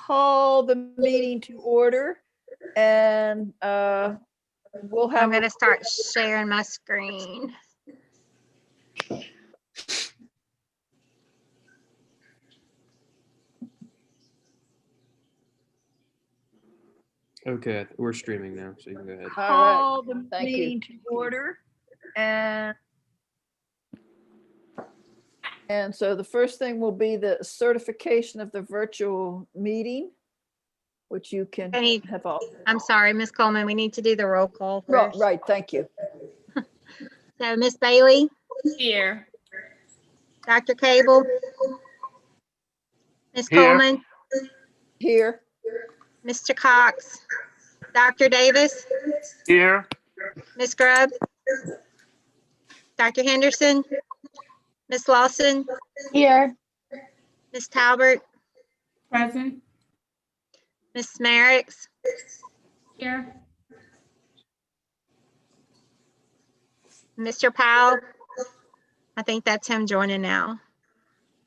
call the meeting to order, and we'll have. I'm going to start sharing my screen. Okay, we're streaming now, so you can go ahead. Call the meeting to order, and so the first thing will be the certification of the virtual meeting, which you can have all. I'm sorry, Ms. Coleman, we need to do the roll call first. Right, thank you. So Ms. Bailey? Here. Dr. Cable? Ms. Here. Coleman? Here. Mr. Cox? Dr. Davis? Here. Ms. Grubb? Dr. Henderson? Ms. Lawson? Here. Ms. Talbert? Present. Ms. Merricks? Here. Mr. Powell? I think that's him joining now.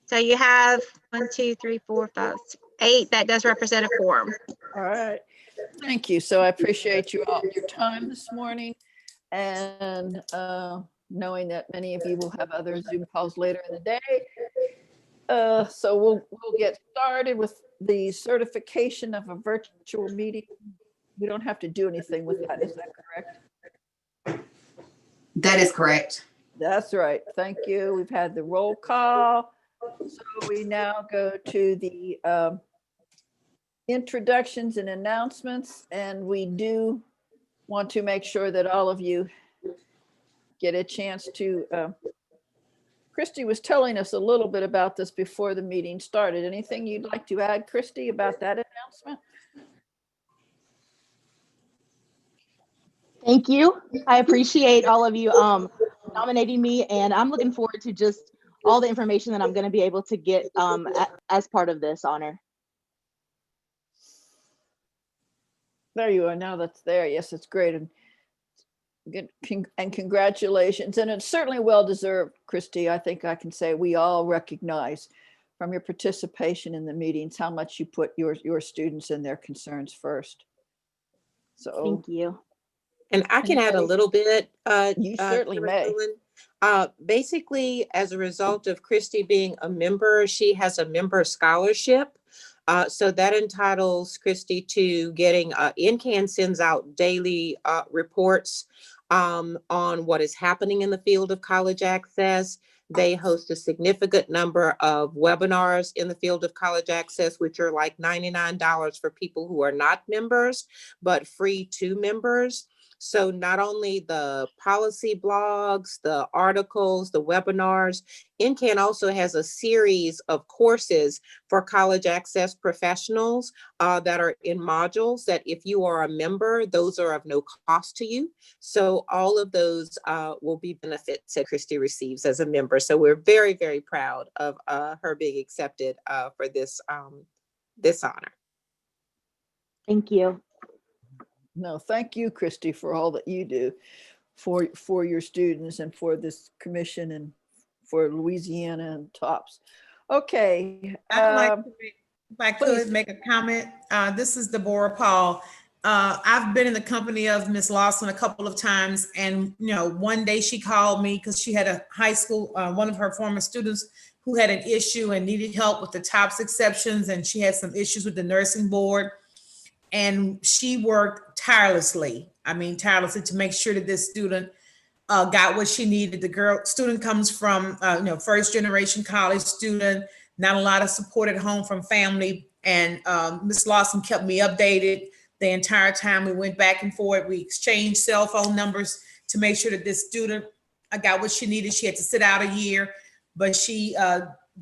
So you have 1, 2, 3, 4, 5, 6, 8. That does represent a quorum. All right. Thank you. So I appreciate you all your time this morning, and knowing that many of you will have other Zoom calls later in the day. So we'll get started with the certification of a virtual meeting. We don't have to do anything with that. Is that correct? That is correct. That's right. Thank you. We've had the roll call. So we now go to the introductions and announcements, and we do want to make sure that all of you get a chance to. Christy was telling us a little bit about this before the meeting started. Anything you'd like to add, Christy, about that announcement? Thank you. I appreciate all of you nominating me, and I'm looking forward to just all the information that I'm going to be able to get as part of this honor. There you are. Now that's there. Yes, it's great. And good, and congratulations. And it's certainly well deserved, Christy. I think I can say we all recognize from your participation in the meetings how much you put your students and their concerns first. So thank you. And I can add a little bit. You certainly may. Basically, as a result of Christy being a member, she has a member scholarship. So that entitles Christy to getting, NCAN sends out daily reports on what is happening in the field of college access. They host a significant number of webinars in the field of college access, which are like $99 for people who are not members, but free to members. So not only the policy blogs, the articles, the webinars, NCAN also has a series of courses for college access professionals that are in modules that if you are a member, those are of no cost to you. So all of those will be benefits that Christy receives as a member. So we're very, very proud of her being accepted for this, this honor. Thank you. No, thank you, Christy, for all that you do for your students and for this commission and for Louisiana and TOPS. Okay. I'd like to if I could make a comment. This is Deborah Paul. I've been in the company of Ms. Lawson a couple of times, and one day she called me because she had a high school, one of her former students who had an issue and needed help with the TOPS exceptions, and she had some issues with the nursing board. And she worked tirelessly, to make sure that this student got what she needed. The student comes from, first generation college student, not a lot of support at home from family. And Ms. Lawson kept me updated the entire time. We went back and forth. We exchanged cell phone numbers to make sure that this student got what she needed. She had to sit out a year, but she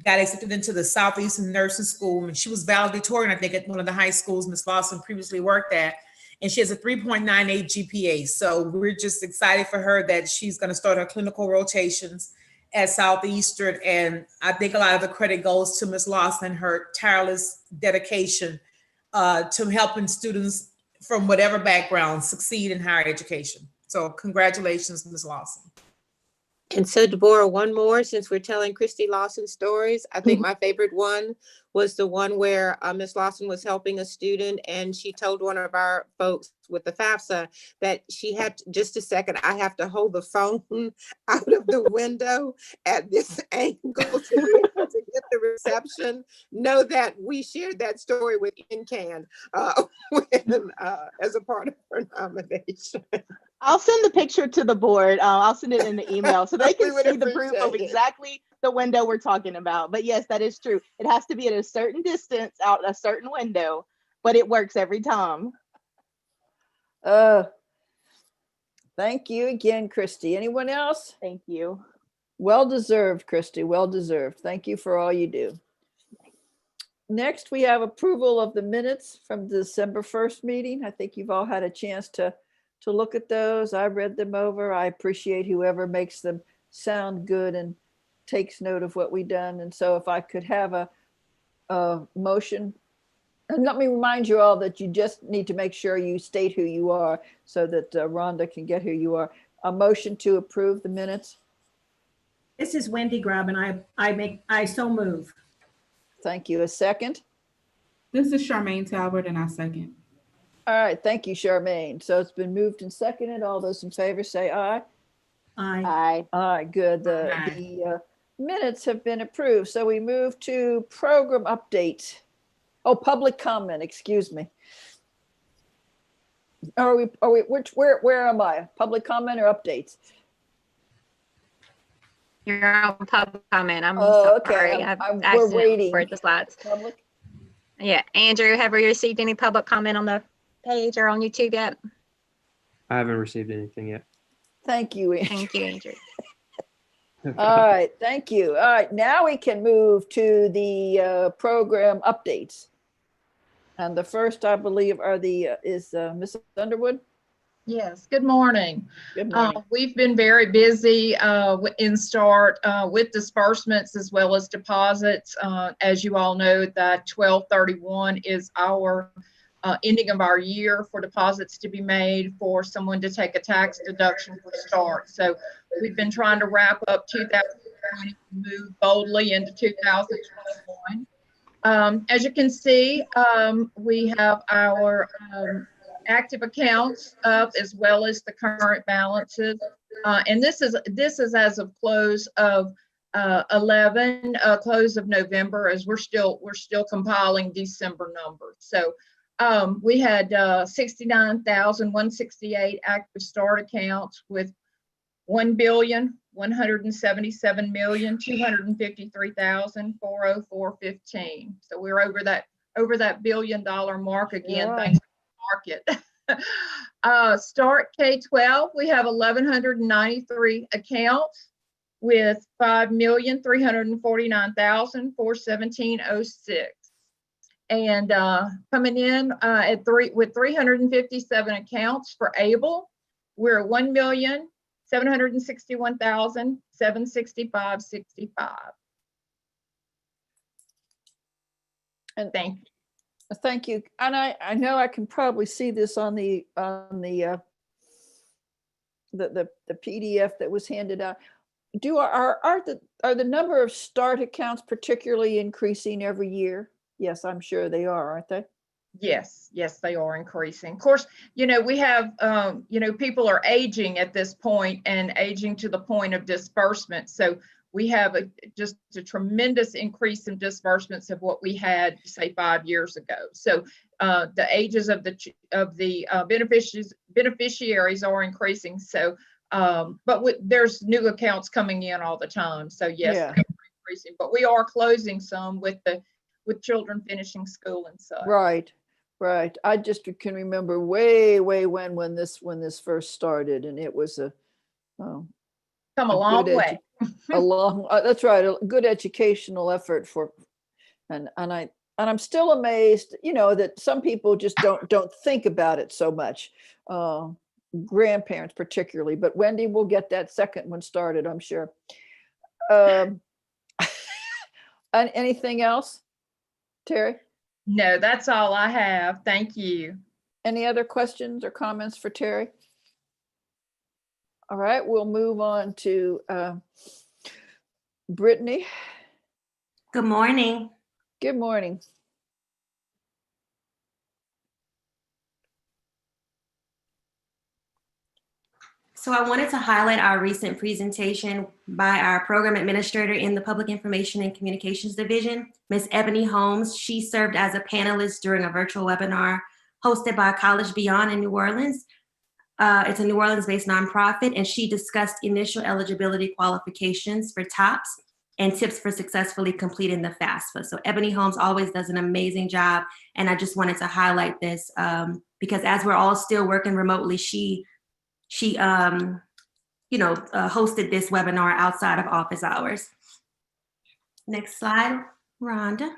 got accepted into the Southeastern Nursing School, and she was valedictorian, I think, at one of the high schools Ms. Lawson previously worked at, and she has a 3.98 GPA. So we're just excited for her that she's going to start her clinical rotations at Southeastern, and I think a lot of the credit goes to Ms. Lawson and her tireless dedication to helping students from whatever background succeed in higher education. So congratulations, Ms. Lawson. And so Deborah, one more, since we're telling Christy Lawson stories. I think my favorite one was the one where Miss Lawson was helping a student and she told one of our folks with the FAFSA that she had, just a second, I have to hold the phone out of the window at this angle to be able to get the reception. Know that we shared that story with NCAN as a part of her nomination. I'll send the picture to the board. I'll send it in the email so they We can would see the proof of appreciate it. exactly the window we're talking about. But yes, that is true. It has to be at a certain distance out a certain window, but it works every time. Thank you again, Christy. Anyone else? Thank you. Well deserved, Christy, well deserved. Thank you for all you do. Next, we have approval of the minutes from the December 1st meeting. I think you've all had a chance to look at those. I read them over. I appreciate whoever makes them sound good and takes note of what we've done. And so if I could have a motion, and let me remind you all that you just need to make sure you state who you are so that Rhonda can get who you are. A motion to approve the minutes. This is Wendy Grubb, and I so move. Thank you. A second. This is Charmaine Talbot, and I second. All right. Thank you, Charmaine. So it's been moved and seconded. All those in favor say aye. Aye. Aye. All right, good. The minutes have been approved. So we move to program update. Oh, public comment, excuse me. Are we, where am I? Public comment or updates? You're on public comment. I'm Oh, okay. sorry. We're waiting. For the slides. Public? Yeah. Andrew, have we received any public comment on the page or on YouTube yet? I haven't received anything yet. Thank you, Andrew. Thank you, Andrew. All right, thank you. All right, now we can move to the program updates. And the first, I believe, is Ms. Underwood. Yes, good morning. Good morning. We've been very busy in START with disbursements as well as deposits. As you all know, that 12/31 is our ending of our year for deposits to be made for someone to take a tax deduction for START. So we've been trying to wrap up 2020 and move boldly into 2021. As you can see, we have our active accounts up as well as the current balances. And this is as of close of 11, close of November, as we're still compiling December numbers. So we had 69,168 active START accounts with 1,177,253,404.15. So we're over that $1 billion mark again. Yeah. Thanks to the market. START K-12, we have 1,193 accounts with 5,349,417.06. And coming in with 357 accounts for ABLE, we're at 1,761,765.65. And thank you. Thank you. And I know I can probably see this on the PDF that was handed out. Are the number of START accounts particularly increasing every year? Yes, I'm sure they are, aren't they? Yes, they are increasing. Of course, we have, people are aging at this point and aging to the point of disbursement. So we have just a tremendous increase in disbursements of what we had, say, 5 years ago. So the ages of the beneficiaries are increasing. So, but there's new accounts coming in all the time. So yes, Yeah. they're increasing. But we are closing some with children finishing school and such. Right. I just can remember way when this first started, and it was come a long way. That's right, a good educational effort and I'm still amazed, that some people just don't think about it so much, grandparents particularly. But Wendy will get that second one started, I'm sure. And anything else, Terry? No, that's all I have. Thank you. Any other questions or comments for Terry? All right, we'll move on to Brittany. Good morning. Good morning. So I wanted to highlight our recent presentation by our program administrator in the Public Information and Communications Division, Ms. Ebony Holmes. She served as a panelist during a virtual webinar hosted by College Beyond in New Orleans. It's a New Orleans-based nonprofit, and she discussed initial eligibility qualifications for TOPS and tips for successfully completing the FAFSA. So Ebony Holmes always does an amazing job, and I just wanted to highlight this because as we're all still working remotely, she hosted this webinar outside of office hours. Next slide, Rhonda.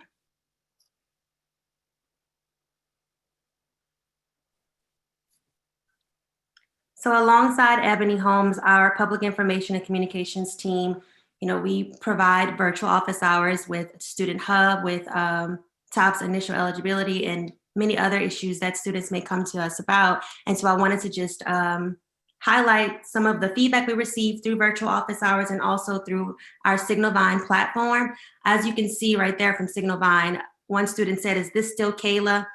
So alongside Ebony Holmes, our public information and communications team, we provide virtual office hours with Student Hub, with TOPS initial eligibility, and many other issues that students may come to us about. And so I wanted to just highlight some of the feedback we received through virtual office hours and also through our Signalvine platform. As you can see right there from Signalvine, one student said, "Is this still Kayla?"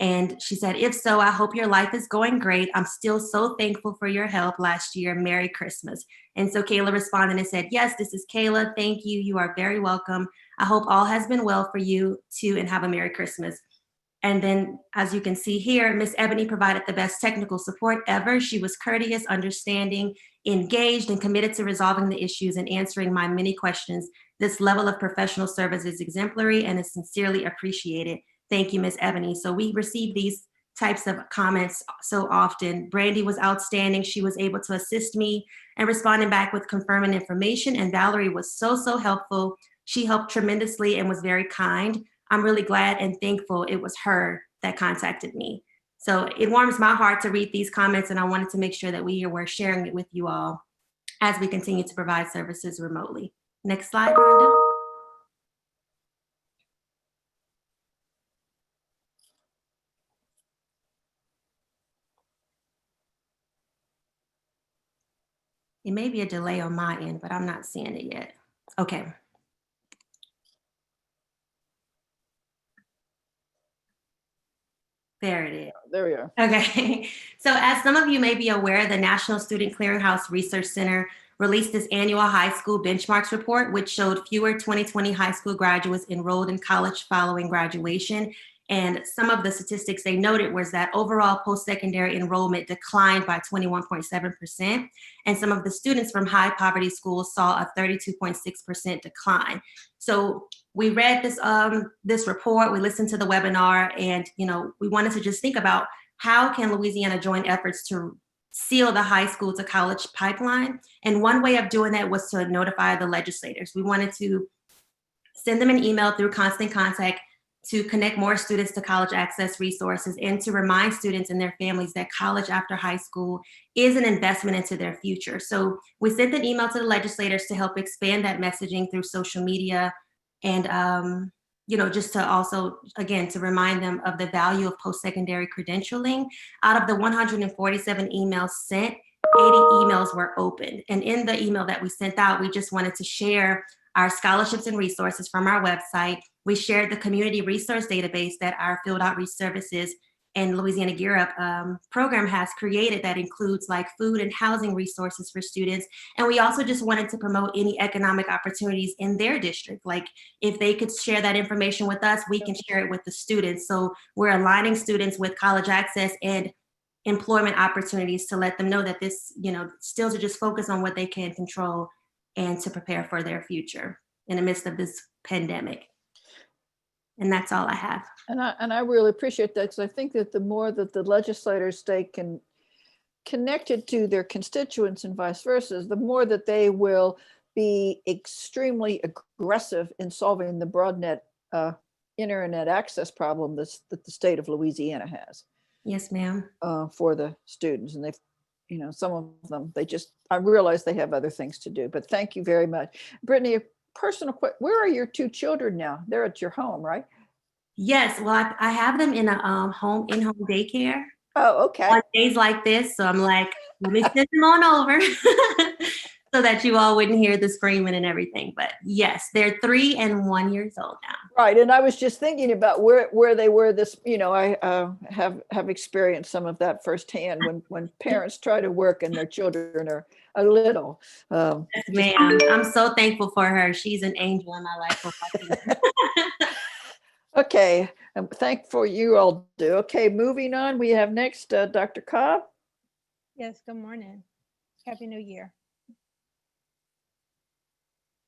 And she said, "If so, I hope your life is going great. I'm still so thankful for your help last year. Merry Christmas." And so Kayla responded and said, "Yes, this is Kayla. Thank you. You are very welcome. I hope all has been well for you too, and have a Merry Christmas." And then, as you can see here, Miss Ebony provided the best technical support ever. She was courteous, understanding, engaged, and committed to resolving the issues and answering my many questions. This level of professional service is exemplary and is sincerely appreciated. Thank you, Miss Ebony. So we receive these types of comments so often. Brandy was outstanding. She was able to assist me and responding back with confirming information. And Valerie was so helpful. She helped tremendously and was very kind. I'm really glad and thankful it was her that contacted me. So it warms my heart to read these comments, and I wanted to make sure that we were sharing it with you all as we continue to provide services remotely. Next slide, Rhonda. It may be a delay on my end, but I'm not seeing it yet. Okay. There it is. There we are. Okay. So as some of you may be aware, the National Student Clearinghouse Research Center released this annual high school benchmarks report, which showed fewer 2020 high school graduates enrolled in college following graduation. And some of the statistics they noted was that overall post-secondary enrollment declined by 21.7%. And some of the students from high poverty schools saw a 32.6% decline. So we read this report, we listened to the webinar, and we wanted to just think about how can Louisiana join efforts to seal the high school to college pipeline. And one way of doing that was to notify the legislators. We wanted to send them an email through Constant Contact to connect more students to college access resources and to remind students and their families that college after high school is an investment into their future. So we sent an email to the legislators to help expand that messaging through social media and, just to also, again, to remind them of the value of post-secondary credentialing. Out of the 147 emails sent, 80 emails were opened. And in the email that we sent out, we just wanted to share our scholarships and resources from our website. We shared the community resource database that our Field Outreach Services and Louisiana Gear Up program has created that includes like food and housing resources for students. And we also just wanted to promote any economic opportunities in their district. Like if they could share that information with us, we can share it with the students. So we're aligning students with college access and employment opportunities to let them know that this, still to just focus on what they can control and to prepare for their future in the midst of this pandemic. And that's all I have. And I really appreciate that, because I think that the more that the legislators stay connected to their constituents and vice versa, the more that they will be extremely aggressive in solving the broadnet internet access problem that the state of Louisiana has. Yes, ma'am. For the students. And they've, some of them, I realize they have other things to do, but thank you very much. Brittany, a personal question, where are your two children now? They're at your home, right? Yes, well, I have them in a in-home daycare. Oh, okay. On days like this, so I'm like, let me send them on over so that you all wouldn't hear the screaming and everything. But yes, they're 3 and 1 years old now. Right, and I was just thinking about where they were this, I have experienced some of that firsthand when parents try to work and their children are a little. Yes, ma'am. I'm so thankful for her. She's an angel in my life. Okay, I'm thankful you all do. Okay, moving on, we have next Dr. Cobb. Yes, good morning. Happy New Year.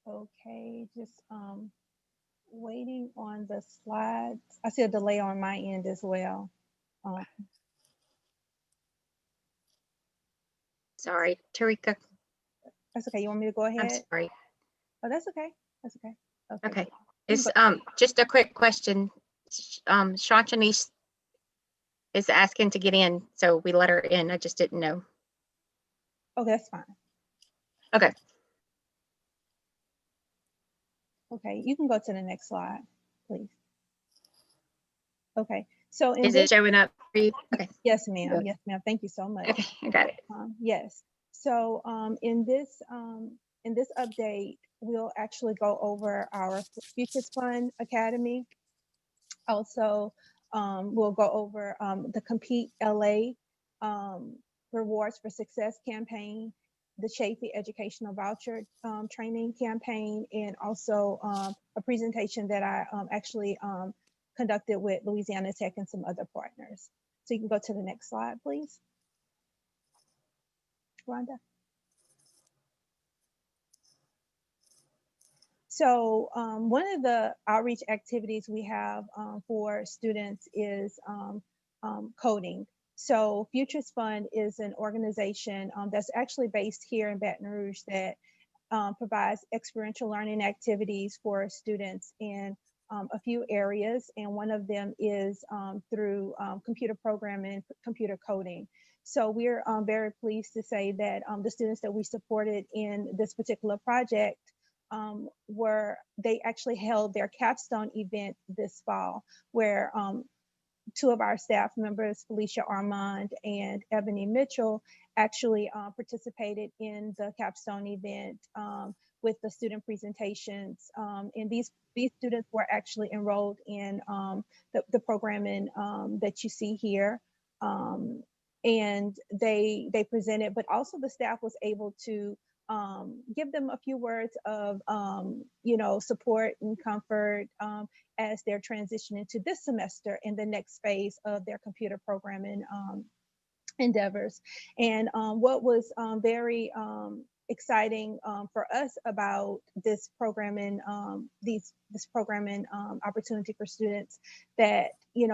Okay, just waiting on the slides. I see a delay on my end as well. Sorry, Tarika. That's okay. You want me to go ahead? I'm sorry. Oh, that's okay. That's okay. Okay. It's just a quick question. Shantanice is asking to get in, so we let her in. I just didn't know. Oh, that's fine. Okay. Okay, you can go to the next slide, please. Okay, so Is it showing up for you? Okay. Yes, ma'am. Yes, ma'am. Thank you so much. Okay, I got it. Yes. So in this update, we'll actually go over our Futures Fund Academy. Also, we'll go over the Compete LA Rewards for Success campaign, the Chaffey Educational Voucher Training campaign, and also a presentation that I actually conducted with Louisiana Tech and some other partners. So you can go to the next slide, please. Rhonda. So one of the outreach activities we have for students is coding. So Futures Fund is an organization that's actually based here in Baton Rouge that provides experiential learning activities for students in a few areas. And one of them is through computer programming, computer coding. So we're very pleased to say that the students that we supported in this particular project they actually held their capstone event this fall, where 2 of our staff members, Felicia Armand and Ebony Mitchell, actually participated in the capstone event with the student presentations. And these students were actually enrolled in the programming that you see here. And they presented, but also the staff was able to give them a few words of support and comfort as they're transitioning to this semester in the next phase of their computer programming endeavors. And what was very exciting for us about this programming, this programming opportunity for students, that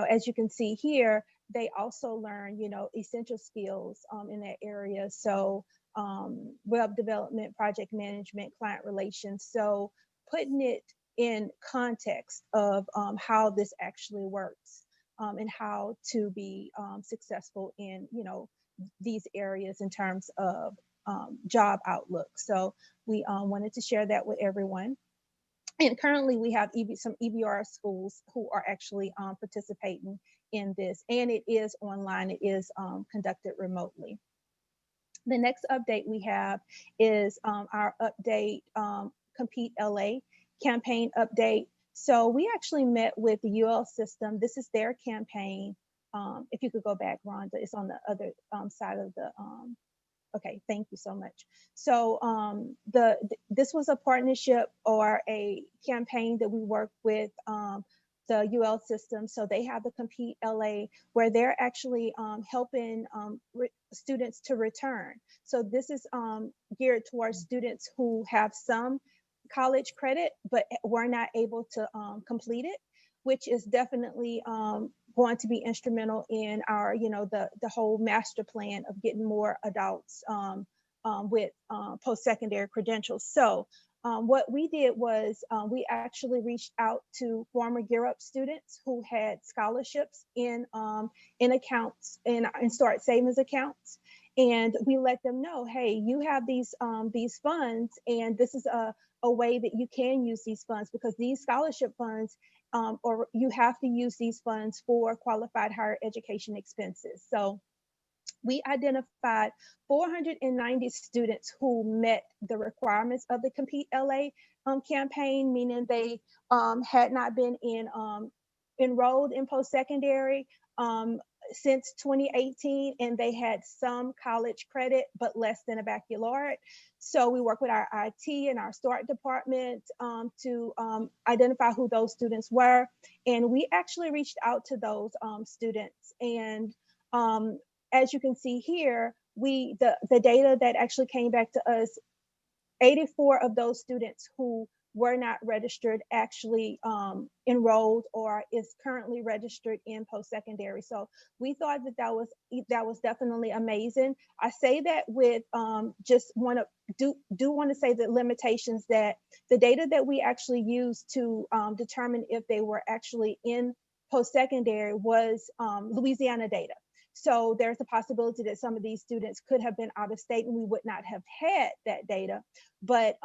as you can see here, they also learn essential skills in that area. So web development, project management, client relations. So putting it in context of how this actually works and how to be successful in these areas in terms of job outlook. So we wanted to share that with everyone. And currently we have some EBR schools who are actually participating in this, and it is online, it is conducted remotely. The next update we have is our update Compete LA campaign update. So we actually met with the UL system. This is their campaign. If you could go back, Rhonda, it's on the other side of the, okay, thank you so much. So this was a partnership or a campaign that we worked with the UL system. So they have the Compete LA, where they're actually helping students to return. So this is geared towards students who have some college credit, but were not able to complete it, which is definitely going to be instrumental in our, the whole master plan of getting more adults with post-secondary credentials. So what we did was we actually reached out to former Gear Up students who had scholarships in accounts, in Start Savings accounts. And we let them know, hey, you have these funds, and this is a way that you can use these funds, because these scholarship funds, or you have to use these funds for qualified higher education expenses. So we identified 490 students who met the requirements of the Compete LA campaign, meaning they had not been enrolled in post-secondary since 2018, and they had some college credit, but less than a baccalaureate. So we work with our IT and our START department to identify who those students were. And we actually reached out to those students. And as you can see here, the data that actually came back to us, 84 of those students who were not registered actually enrolled or is currently registered in post-secondary. So we thought that was definitely amazing. I say that with just want to say the limitations, that the data that we actually used to determine if they were actually in post-secondary was Louisiana data. So there's a possibility that some of these students could have been out of state and we would not have had that data. But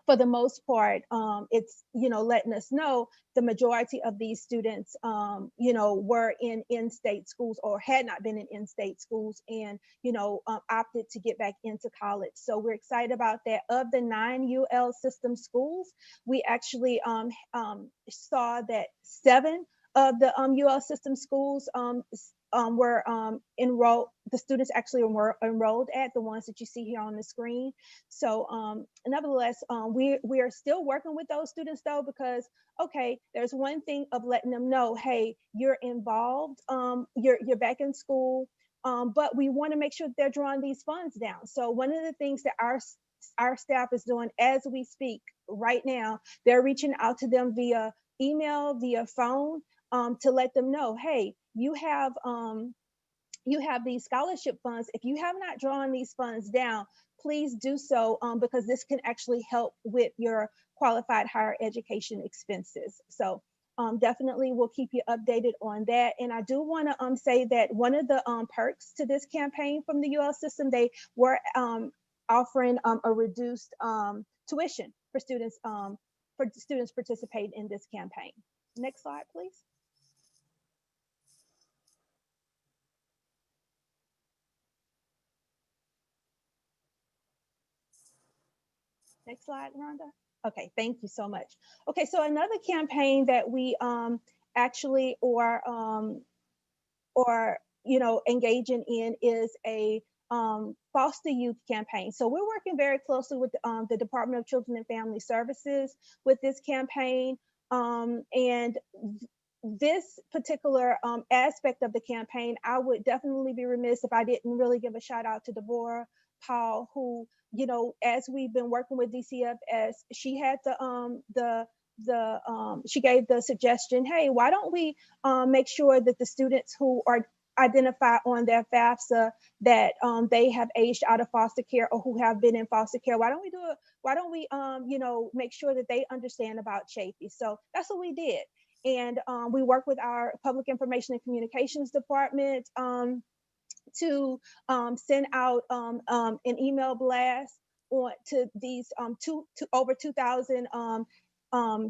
for the most part, it's, letting us know the majority of these students, were in in-state schools or had not been in in-state schools and, opted to get back into college. So we're excited about that. Of the 9 UL system schools, we actually saw that 7 of the UL system schools were enrolled. The students actually were enrolled at the ones that you see here on the screen. So nevertheless, we are still working with those students though, because okay, there's one thing of letting them know, hey, you're involved, you're back in school, but we want to make sure that they're drawing these funds down. So one of the things that our staff is doing as we speak right now, they're reaching out to them via email, via phone, to let them know, hey, you have these scholarship funds. If you have not drawn these funds down, please do so, because this can actually help with your qualified higher education expenses. So definitely we'll keep you updated on that. And I do want to say that one of the perks to this campaign from the UL system, they were offering a reduced tuition for students participating in this campaign. Next slide, please. Next slide, Rhonda. Okay, thank you so much. Okay, so another campaign that we actually or engaging in is a foster youth campaign. So we're working very closely with the Department of Children and Family Services with this campaign, and this particular aspect of the campaign, I would definitely be remiss if I didn't really give a shout out to Deborah Paul, who, as we've been working with DCFS, she had she gave the suggestion, hey, why don't we make sure that the students who are identified on their FAFSA that they have aged out of foster care or who have been in foster care, why don't we make sure that they understand about chaffey? So that's what we did. And we work with our Public Information and Communications Department to send out an email blast to these over 2,000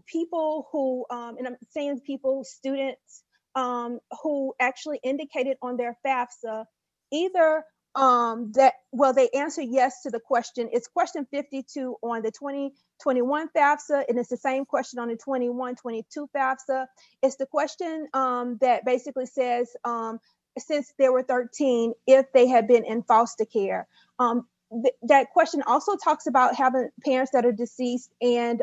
people who, and I'm saying people, students who actually indicated on their FAFSA either they answered yes to the question. It's question 52 on the 2021 FAFSA, and it's the same question on the 21-22 FAFSA. It's the question that basically says, since there were 13, if they had been in foster care. That question also talks about having parents that are deceased and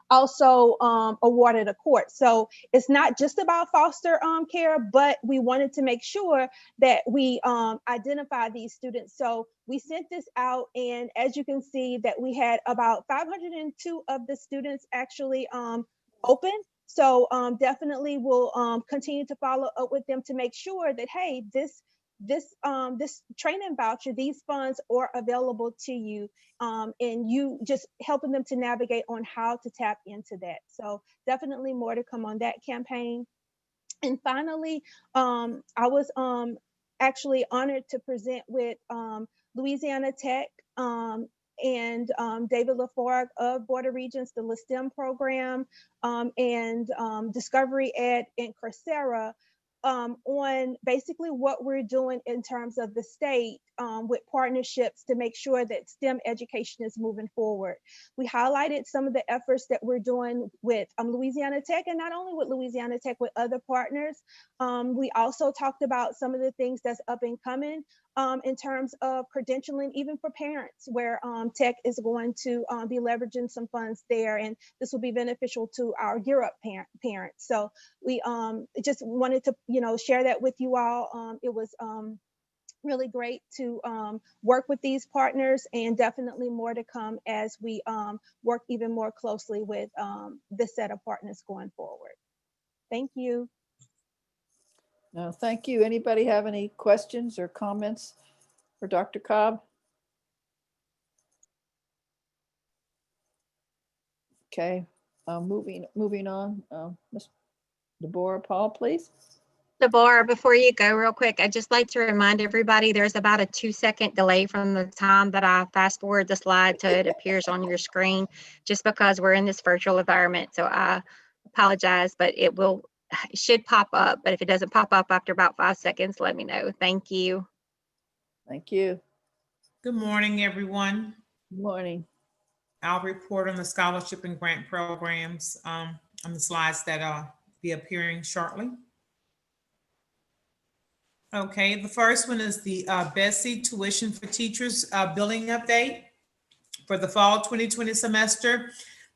also awarded a court. So it's not just about foster care, but we wanted to make sure that we identify these students. So we sent this out, and as you can see that we had about 502 of the students actually open. So definitely we'll continue to follow up with them to make sure that, hey, this training voucher, these funds are available to you, and you just helping them to navigate on how to tap into that. So definitely more to come on that campaign. And finally, I was actually honored to present with Louisiana Tech and David LaForgue of Border Regions, the LaSTEM program, and Discovery Ed and Coursera, on basically what we're doing in terms of the state with partnerships to make sure that STEM education is moving forward. We highlighted some of the efforts that we're doing with Louisiana Tech, and not only with Louisiana Tech, with other partners. We also talked about some of the things that's up and coming in terms of credentialing, even for parents, where Tech is going to be leveraging some funds there, and this will be beneficial to our Gear Up parents. So we just wanted to, share that with you all. It was really great to work with these partners, and definitely more to come as we work even more closely with this set of partners going forward. Thank you. No, thank you. Anybody have any questions or comments for Dr. Cobb? Okay, moving on. Ms. Deborah Paul, please. Deborah, before you go real quick, I'd just like to remind everybody there's about a 2-second delay from the time that I fast forward the slide to it appears on your screen, just because we're in this virtual environment. So I apologize, but it should pop up. But if it doesn't pop up after about 5 seconds, let me know. Thank you. Thank you. Good morning, everyone. Good morning. I'll report on the scholarship and grant programs on the slides that be appearing shortly. Okay, the first one is the Bessie Tuition for Teachers billing update. For the fall 2020 semester,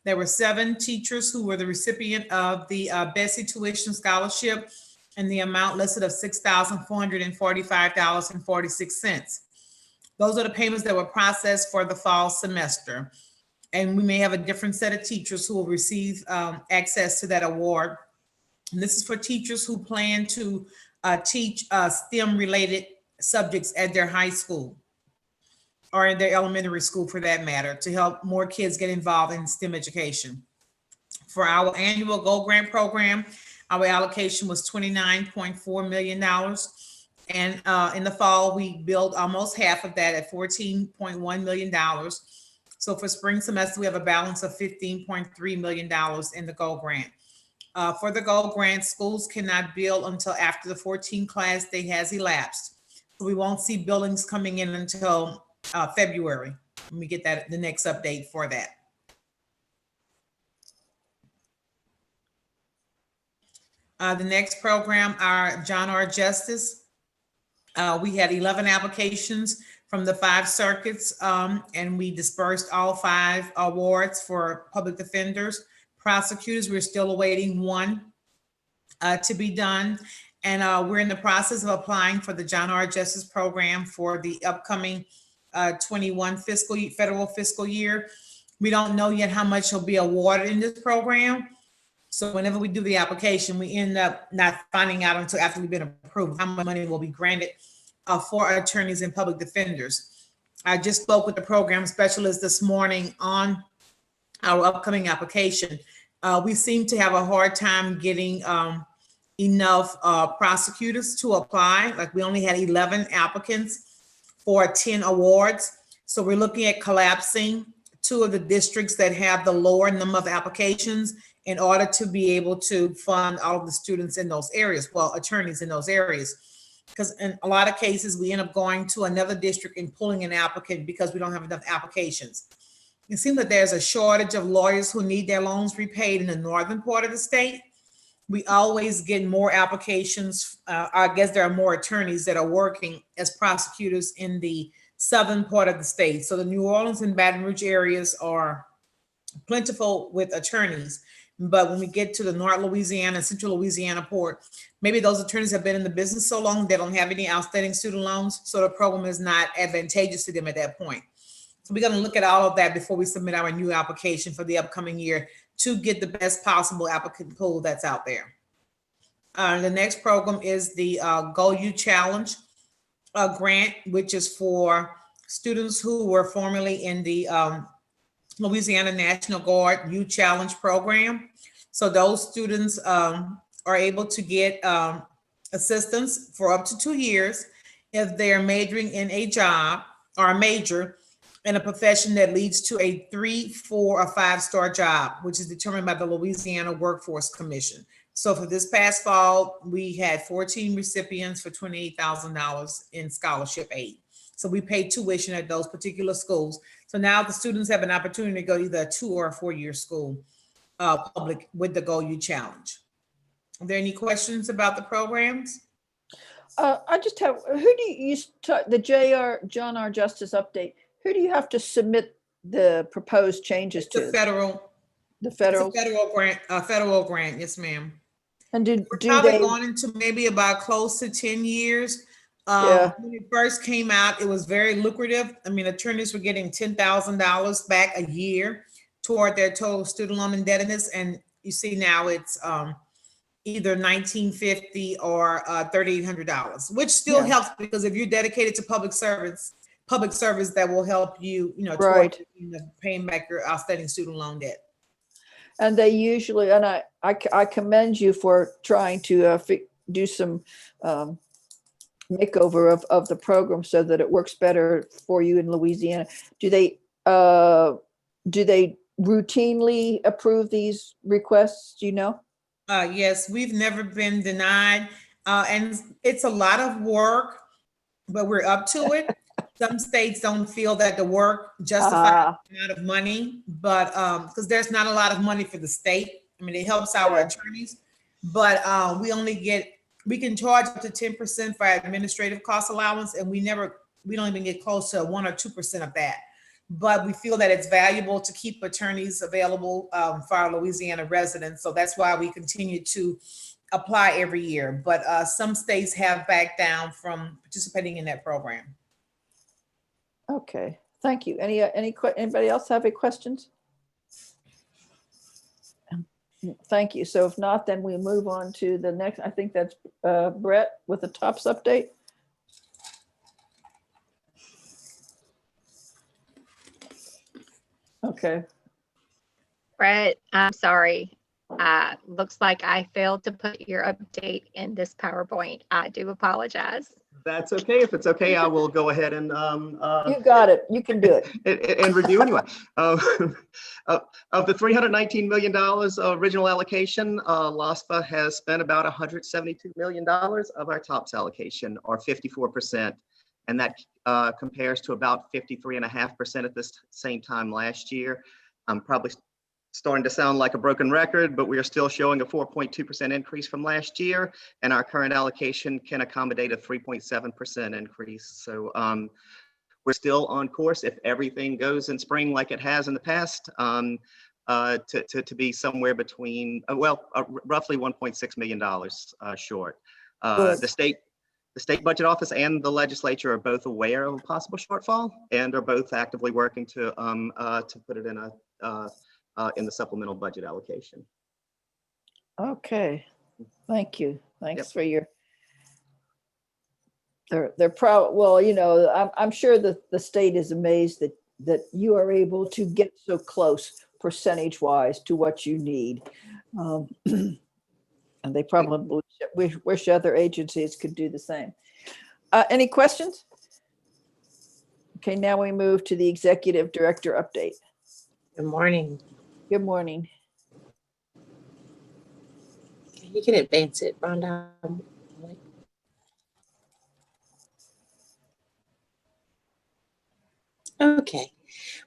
there were 7 teachers who were the recipient of the Bessie Tuition Scholarship, and the amount listed of $6,445.46. Those are the payments that were processed for the fall semester. And we may have a different set of teachers who will receive access to that award. And this is for teachers who plan to teach STEM-related subjects at their high school or in their elementary school, for that matter, to help more kids get involved in STEM education. For our annual Gold Grant program, our allocation was $29.4 million. And in the fall, we billed almost half of that at $14.1 million. So for spring semester, we have a balance of $15.3 million in the Gold Grant. For the Gold Grant, schools cannot bill until after the 14 class day has elapsed. So we won't see billings coming in until February, when we get the next update for that. The next program, our John R. Justice. We had 11 applications from the 5 circuits, and we dispersed all 5 awards for public defenders. Prosecutors, we're still awaiting 1 to be done. And we're in the process of applying for the John R. Justice program for the upcoming 21 federal fiscal year. We don't know yet how much will be awarded in this program. So whenever we do the application, we end up not finding out until after we've been approved how much money will be granted for attorneys and public defenders. I just spoke with the program specialist this morning on our upcoming application. We seem to have a hard time getting enough prosecutors to apply. Like, we only had 11 applicants for 10 awards. So we're looking at collapsing 2 of the districts that have the lower number of applications in order to be able to fund all of the students in those areas, well, attorneys in those areas. Because in a lot of cases, we end up going to another district and pulling an applicant because we don't have enough applications. It seems that there's a shortage of lawyers who need their loans repaid in the northern part of the state. We always get more applications. I guess there are more attorneys that are working as prosecutors in the southern part of the state. So the New Orleans and Baton Rouge areas are plentiful with attorneys. But when we get to the North Louisiana and Central Louisiana port, maybe those attorneys have been in the business so long they don't have any outstanding student loans, so the program is not advantageous to them at that point. So we're going to look at all of that before we submit our new application for the upcoming year to get the best possible applicant pool that's out there. The next program is the Go You Challenge grant, which is for students who were formerly in the Louisiana National Guard Youth Challenge program. So those students are able to get assistance for up to 2 years if they're majoring in a job or a major in a profession that leads to a 3, 4, or 5-star job, which is determined by the Louisiana Workforce Commission. So for this past fall, we had 14 recipients for $28,000 in scholarship aid. So we paid tuition at those particular schools. So now the students have an opportunity to go to either a 2 or a 4-year school, public, with the Go You Challenge. Are there any questions about the programs? I just have, who do you, the John R. Justice update, who do you have to submit the proposed changes It's a to? federal. The federal? It's a federal grant, federal grant, yes, ma'am. And do Probably they? going into maybe about close to 10 years. Yeah. When it first came out, it was very lucrative. I mean, attorneys were getting $10,000 back a year toward their total student loan indebtedness. And you see now it's either $1,950 or $3,800, which still helps, because if you're dedicated to public service, that will help you, toward paying back your outstanding student loan debt. And they usually, and I commend you for trying to do some makeover of the program so that it works better for you in Louisiana. Do they routinely approve these requests? Do you know? Yes, we've never been denied, and it's a lot of work, but we're up to it. Some states don't feel that the work justifies the amount of money, but because there's not a lot of money for the state. I mean, it helps our attorneys, but we can charge up to 10% for administrative cost allowance, and we don't even get close to 1 or 2% of that. But we feel that it's valuable to keep attorneys available for our Louisiana residents. So that's why we continue to apply every year. But some states have backed down from participating in that program. Okay, thank you. Anybody else have any questions? Thank you. So if not, then we move on to the next. I think that's Brett with the TOPS update. Okay. Brett, I'm sorry. Looks like I failed to put your update in this PowerPoint. I do apologize. That's okay. If it's okay, I will go ahead and you got it. You can do it. and review anyway. Of the $319 million original allocation, LOSFA has spent about $172 million of our TOPS allocation, or 54%, and that compares to about 53.5% at this same time last year. I'm probably starting to sound like a broken record, but we are still showing a 4.2% increase from last year, and our current allocation can accommodate a 3.7% increase. So we're still on course, if everything goes in spring like it has in the past, to be somewhere between, roughly $1.6 million short. The state budget office and the legislature are both aware of a possible shortfall and are both actively working to put it in the supplemental budget allocation. Okay, thank you. Thanks for your. They're proud. Well, I'm sure that the state is amazed that you are able to get so close percentage-wise to what you need, and they probably wish other agencies could do the same. Any questions? Okay, now we move to the executive director update. Good morning. Good morning. You can advance it, Rhonda. Okay.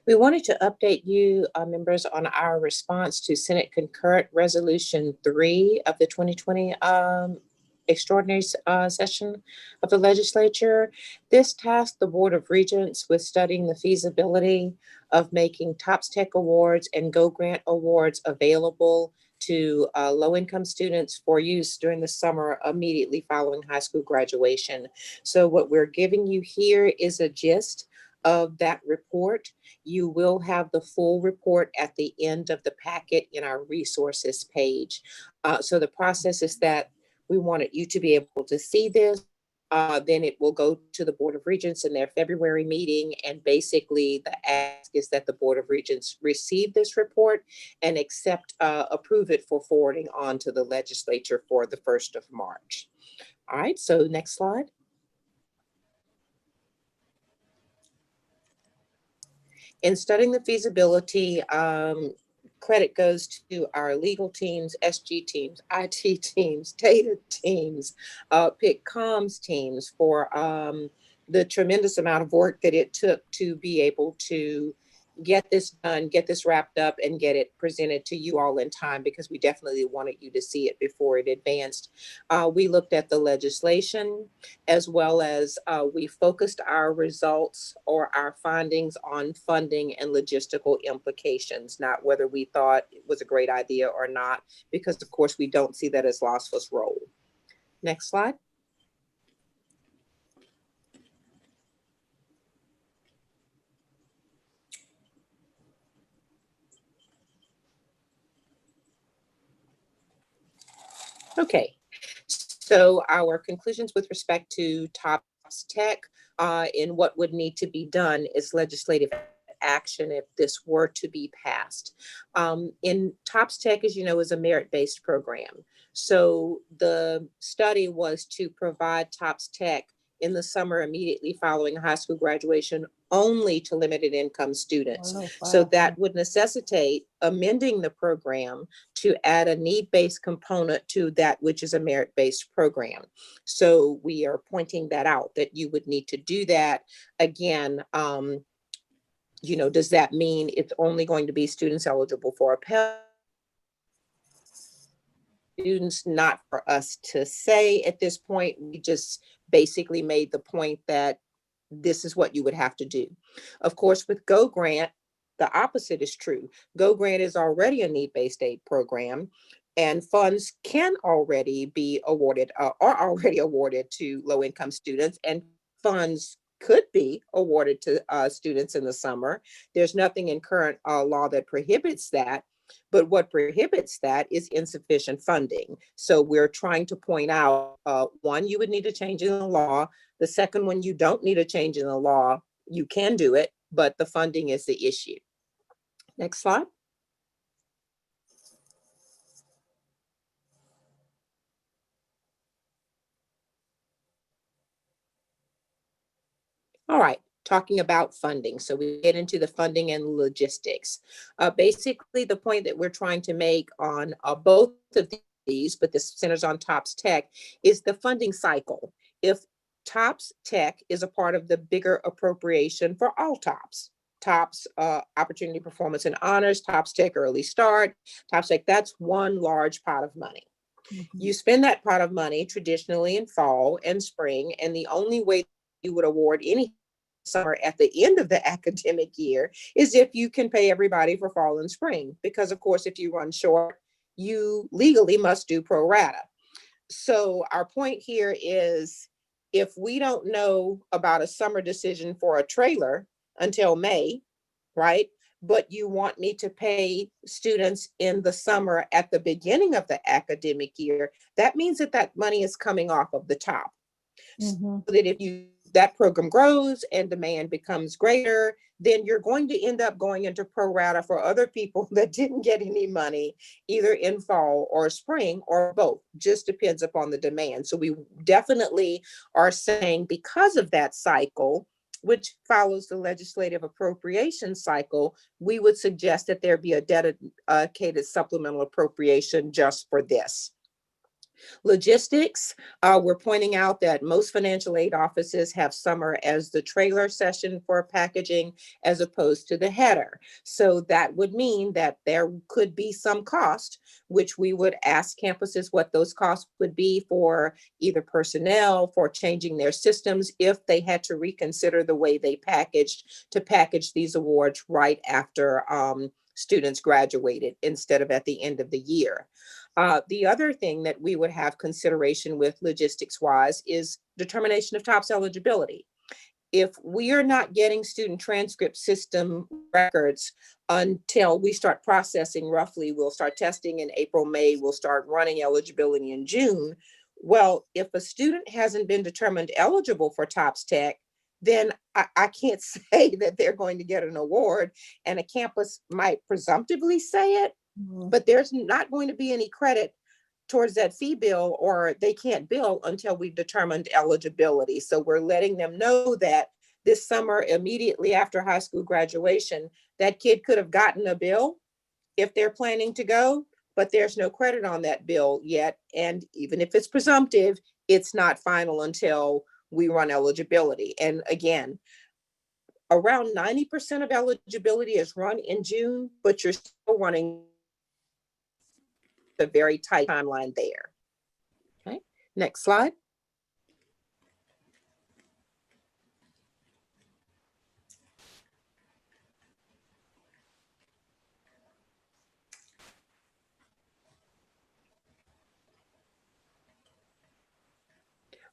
We wanted to update you, members, on our response to Senate Concurrent Resolution 3 of the 2020 extraordinary session of the legislature. This tasked the Board of Regents with studying the feasibility of making TOPS Tech Awards and Go Grant Awards available to low-income students for use during the summer immediately following high school graduation. So what we're giving you here is a gist of that report. You will have the full report at the end of the packet in our resources page. So the process is that we wanted you to be able to see this. Then it will go to the Board of Regents in their February meeting. And basically the ask is that the Board of Regents receive this report and approve it for forwarding on to the legislature for the 1st of March. All right, so next slide. In studying the feasibility, Credit goes to our legal teams, SG teams, IT teams, data teams, PIC comms teams for the tremendous amount of work that it took to be able to get this done, get this wrapped up, and get it presented to you all in time, because we definitely wanted you to see it before it advanced. We looked at the legislation, as well as we focused our results or our findings on funding and logistical implications, not whether we thought it was a great idea or not, because of course we don't see that as LOSFA's role. Next slide. Okay, so our conclusions with respect to TOPS Tech and what would need to be done is legislative action if this were to be passed. In TOPS Tech, as you know, is a merit-based program. So the study was to provide TOPS Tech in the summer immediately following high school graduation only to limited income students. So that would necessitate amending the program to add a need-based component to that which is a merit-based program. So we are pointing that out, that you would need to do that. Again, you know, does that mean it's only going to be students eligible for a Pell? Students, not for us to say at this point. We just basically made the point that this is what you would have to do. Of course, with Go Grant, the opposite is true. Go Grant is already a need-based aid program, and funds can already be awarded, are already awarded to low-income students, and funds could be awarded to students in the summer. There's nothing in current law that prohibits that. But what prohibits that is insufficient funding. So we're trying to point out, one, you would need a change in the law. The second one, you don't need a change in the law. You can do it, but the funding is the issue. Next slide. All right, talking about funding. So we get into the funding and logistics. Basically, the point that we're trying to make on both of these, but this centers on TOPS Tech, is the funding cycle. If TOPS Tech is a part of the bigger appropriation for all TOPS, TOPS Opportunity Performance and Honors, TOPS Tech Early Start, TOPS Tech, that's one large pot of money. You spend that pot of money traditionally in fall and spring, and the only way you would award any summer at the end of the academic year is if you can pay everybody for fall and spring, because of course, if you run short, you legally must do pro rata. So our point here is, if we don't know about a summer decision for a trailer until May, right? But you want me to pay students in the summer at the beginning of the academic year, that means that that money is coming off of the top. So that if that program grows and demand becomes greater, then you're going to end up going into pro rata for other people that didn't get any money, either in fall or spring or both. Just depends upon the demand. So we definitely are saying, because of that cycle, which follows the legislative appropriation cycle, we would suggest that there be a dedicated supplemental appropriation just for this. Logistics, we're pointing out that most financial aid offices have summer as the trailer session for packaging as opposed to the header. So that would mean that there could be some cost, which we would ask campuses what those costs would be for either personnel, for changing their systems, if they had to reconsider the way they packaged, to package these awards right after students graduated instead of at the end of the year. The other thing that we would have consideration with logistics wise is determination of TOPS eligibility. If we are not getting student transcript system records until we start processing, roughly, we'll start testing in April, May, we'll start running eligibility in June. Well, if a student hasn't been determined eligible for TOPS Tech, then I can't say that they're going to get an award, and a campus might presumptively say it, but there's not going to be any credit towards that fee bill, or they can't bill until we've determined eligibility. So we're letting them know that this summer, immediately after high school graduation, that kid could have gotten a bill, if they're planning to go, but there's no credit on that bill yet. And even if it's presumptive, it's not final until we run eligibility. And again, around 90% of eligibility is run in June, but you're still running a very tight timeline there. Okay, next slide.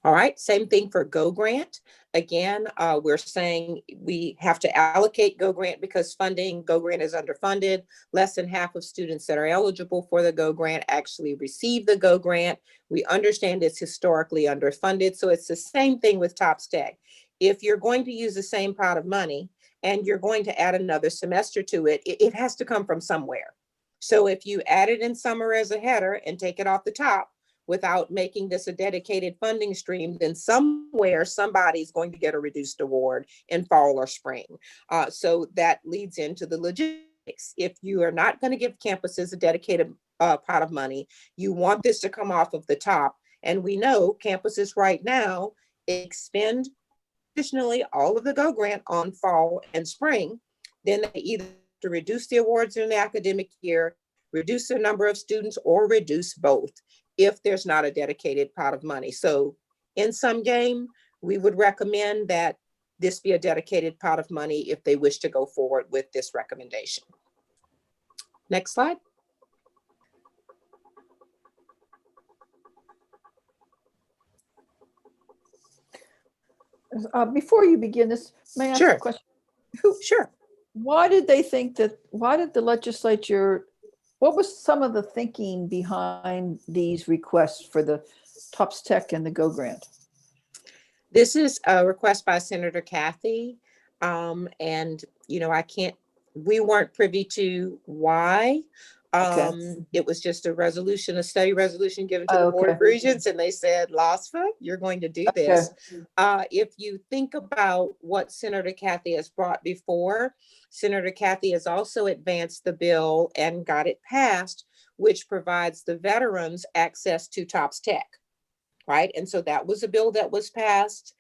All right, same thing for Go Grant. Again, we're saying we have to allocate Go Grant because Go Grant is underfunded. Less than half of students that are eligible for the Go Grant actually receive the Go Grant. We understand it's historically underfunded. So it's the same thing with TOPS Tech. If you're going to use the same pot of money and you're going to add another semester to it, it has to come from somewhere. So if you add it in summer as a header and take it off the top, without making this a dedicated funding stream, then somewhere somebody's going to get a reduced award in fall or spring. So that leads into the logistics. If you are not going to give campuses a dedicated pot of money, you want this to come off of the top. And we know campuses right now expend additionally all of the Go Grant on fall and spring. Then they either have to reduce the awards in the academic year, reduce the number of students, or reduce both, if there's not a dedicated pot of money. So in some game, we would recommend that this be a dedicated pot of money if they wish to go forward with this recommendation. Next slide. Before you begin this, may I ask Sure. a question? Sure. Why did the legislature, what was some of the thinking behind these requests for the TOPS Tech and the Go Grant? This is a request by Senator Chaffey. And, we weren't privy to why. It was just a study resolution given to the Board of Regents, and they said, LOSFA, you're going to do this. If you think about what Senator Chaffey has brought before, Senator Chaffey has also advanced the bill and got it passed, which provides the veterans access to TOPS Tech, right? And so that was a bill that was passed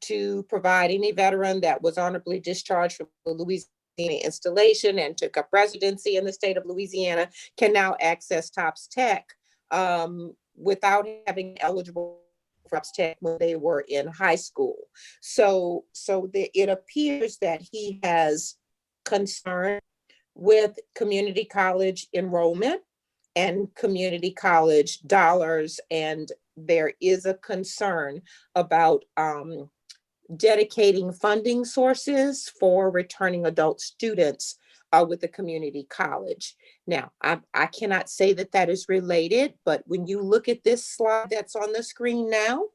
to provide any veteran that was honorably discharged from the Louisiana installation and took up residency in the state of Louisiana can now access TOPS Tech without having eligible for TOPS Tech when they were in high school. So it appears that he has concern with community college enrollment and community college dollars, and there is a concern about dedicating funding sources for returning adult students with the community college. Now, I cannot say that is related, but when you look at this slide that's on the screen now,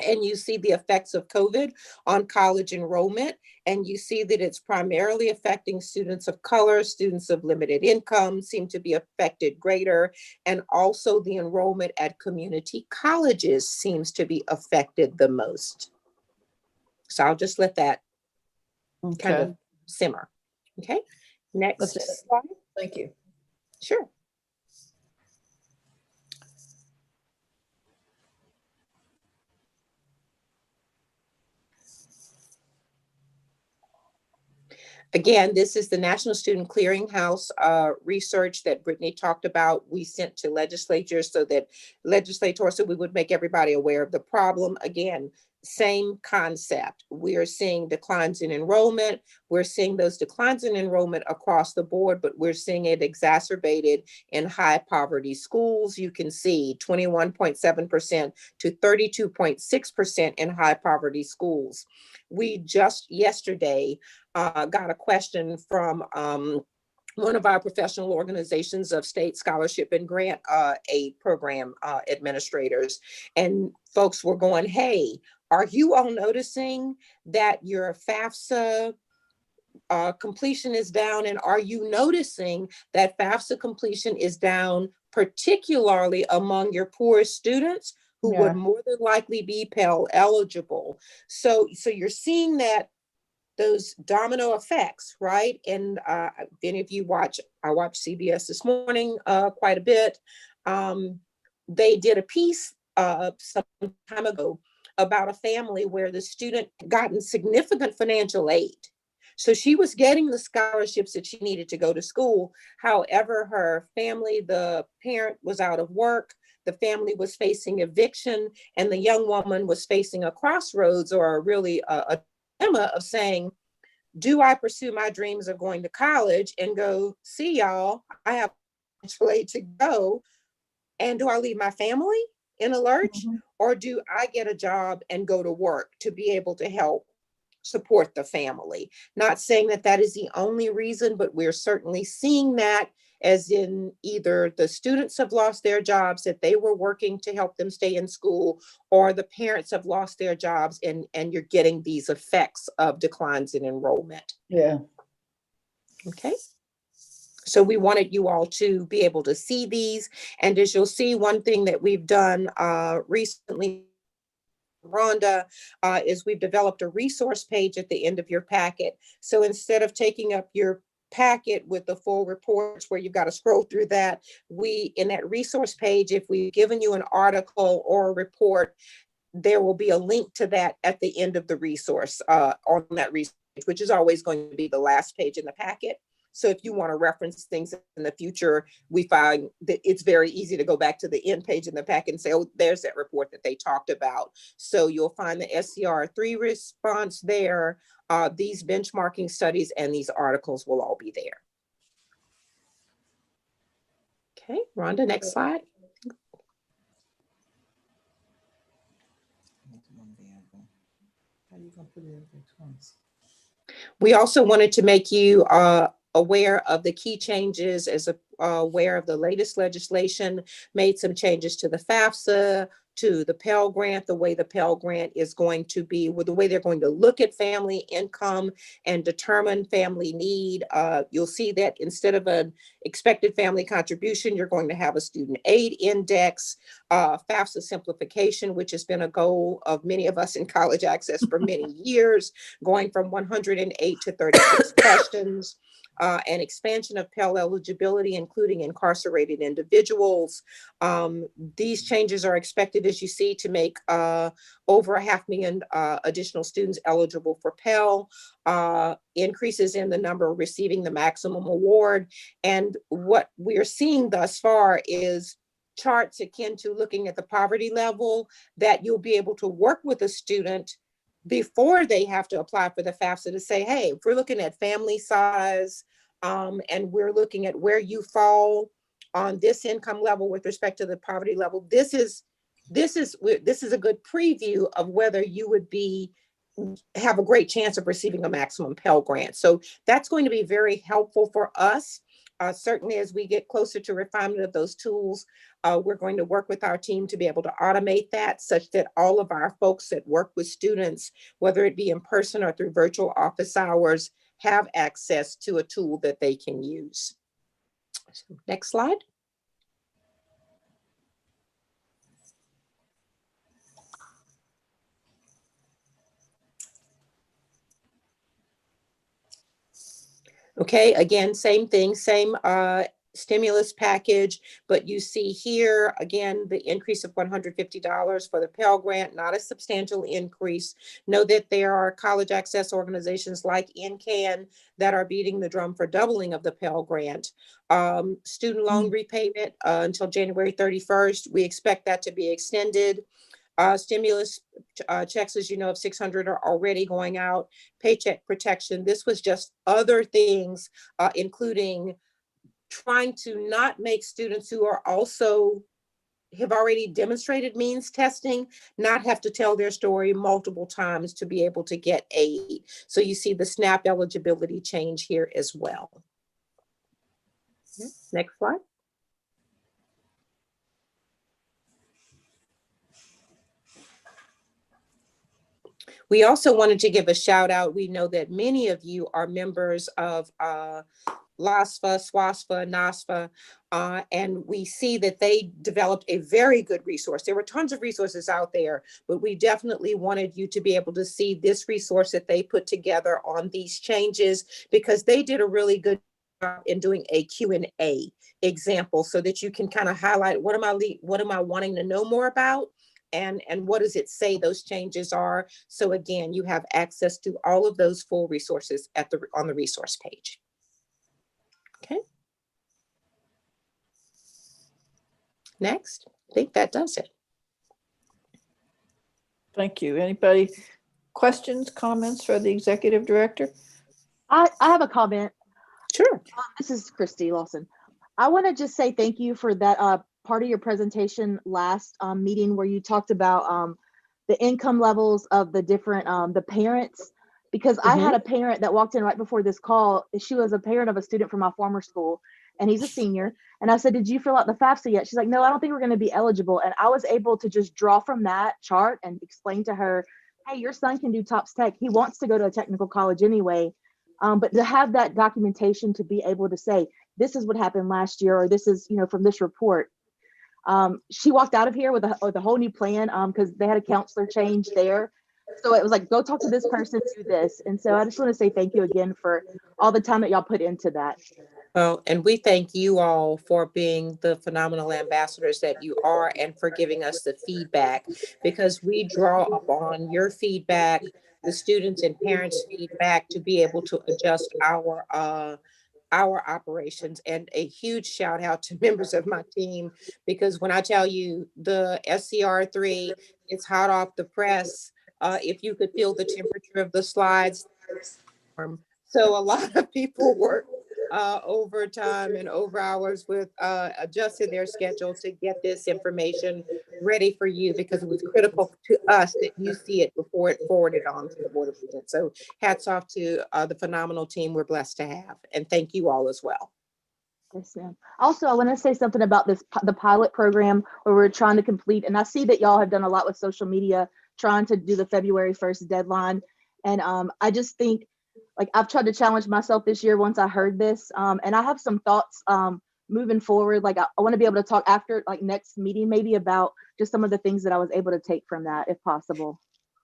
and you see the effects of COVID on college enrollment, and you see that it's primarily affecting students of color, students of limited income seem to be affected greater, and also the enrollment at community colleges seems to be affected the most. So I'll just let that kind of simmer. Okay, next slide. Thank you. Sure. Again, this is the National Student Clearinghouse research that Brittany talked about. We sent to legislatures so we would make everybody aware of the problem. Again, same concept. We are seeing declines in enrollment. We're seeing those declines in enrollment across the board, but we're seeing it exacerbated in high poverty schools. You can see 21.7% to 32.6% in high poverty schools. We just yesterday got a question from one of our professional organizations of state scholarship and grant aid program administrators. And folks were going, hey, are you all noticing that your FAFSA completion is down? And are you noticing that FAFSA completion is down, particularly among your poorest students who would more than likely be Pell eligible? So you're seeing that those domino effects, right? And if any of you I watched CBS this morning quite a bit. They did a piece some time ago about a family where the student gotten significant financial aid. So she was getting the scholarships that she needed to go to school. However, her family, the parent was out of work, the family was facing eviction, and the young woman was facing a crossroads, or really a dilemma of saying, do I pursue my dreams of going to college and go, see y'all, I have financial aid to go, and do I leave my family in a lurch? Or do I get a job and go to work to be able to help support the family? Not saying that that is the only reason, but we're certainly seeing that, as in either the students have lost their jobs that they were working to help them stay in school, or the parents have lost their jobs, and you're getting these effects of declines in enrollment. Yeah. Okay. So we wanted you all to be able to see these. And as you'll see, one thing that we've done recently, Rhonda, is we've developed a resource page at the end of your packet. So instead of taking up your packet with the full reports where you've got to scroll through that, in that resource page, if we've given you an article or a report, there will be a link to that at the end of the resource on that resource, which is always going to be the last page in the packet. So if you want to reference things in the future, we find that it's very easy to go back to the end page in the packet and say, oh, there's that report that they talked about. So you'll find the SCR3 response there. These benchmarking studies and these articles will all be there. Okay, Rhonda, next slide. We also wanted to make you aware of the key changes, aware of the latest legislation, made some changes to the FAFSA, to the Pell Grant, the way the Pell Grant is going to be, with the way they're going to look at family income and determine family need. You'll see that instead of an expected family contribution, you're going to have a student aid index, FAFSA simplification, which has been a goal of many of us in college access for many years, going from 108 to 36 questions. And expansion of Pell eligibility, including incarcerated individuals. These changes are expected, as you see, to make over 500,000 additional students eligible for Pell, increases in the number receiving the maximum award. And what we're seeing thus far is charts akin to looking at the poverty level, that you'll be able to work with a student before they have to apply for the FAFSA to say, hey, if we're looking at family size, and we're looking at where you fall on this income level with respect to the poverty level, this is a good preview of whether you would have a great chance of receiving a maximum Pell Grant. So that's going to be very helpful for us. Certainly, as we get closer to refinement of those tools, we're going to work with our team to be able to automate that, such that all of our folks that work with students, whether it be in person or through virtual office hours, have access to a tool that they can use. So, next slide. Okay, again, same thing, same stimulus package, but you see here, again, the increase of $150 for the Pell Grant, not a substantial increase. Know that there are college access organizations like NCAN that are beating the drum for doubling of the Pell Grant. Student loan repayment until January 31st. We expect that to be extended. Stimulus checks, as you know, of 600 are already going out. Paycheck protection. This was just other things, including trying to not make students who are also have already demonstrated means testing not have to tell their story multiple times to be able to get aid. So you see the SNAP eligibility change here as well. Next slide. We also wanted to give a shout out. We know that many of you are members of LOSFA, SWASFA, NOSFA, and we see that they developed a very good resource. There were tons of resources out there, but we definitely wanted you to be able to see this resource that they put together on these changes, because they did a really good job in doing a Q&A example so that you can kind of highlight what am I wanting to know more about, and what does it say those changes are. So again, you have access to all of those full resources on the resource page. Okay. Next, I think that does it. Thank you. Anybody questions, comments for the executive director? I have a comment. Sure. This is Christy Lawson. I want to just say thank you for that part of your presentation last meeting where you talked about the income levels of the different the parents, because I had a parent that walked in right before this call. She was a parent of a student from my former school, and he's a senior. And I said, did you fill out the FAFSA yet? She's like, no, I don't think we're going to be eligible. And I was able to just draw from that chart and explain to her, hey, your son can do TOPS Tech. He wants to go to a technical college anyway. But to have that documentation to be able to say, this is what happened last year, or this is, you know, from this report. She walked out of here with a whole new plan because they had a counselor change there. So it was like, go talk to this person, do this. And so I just want to say thank you again for all the time that y'all put into that. Well, and we thank you all for being the phenomenal ambassadors that you are, and for giving us the feedback, because we draw upon your feedback, the students and parents' feedback, to be able to adjust our operations. And a huge shout out to members of my team, because when I tell you the SCR3, it's hot off the press. If you could feel the temperature of the slides. So a lot of people work overtime and over hours with adjusting their schedule to get this information ready for you, because it was critical to us that you see it before it forwarded on to the Board of Regents. So hats off to the phenomenal team we're blessed to have, and thank you all as well. Yes, ma'am. Also, I want to say something about the pilot program where we're trying to complete, and I see that y'all have done a lot with social media trying to do the February 1st deadline. And I just think, like, I've tried to challenge myself this year once I heard this, and I have some thoughts moving forward. Like, I want to be able to talk after, like, next meeting maybe about just some of the things that I was able to take from that, if possible.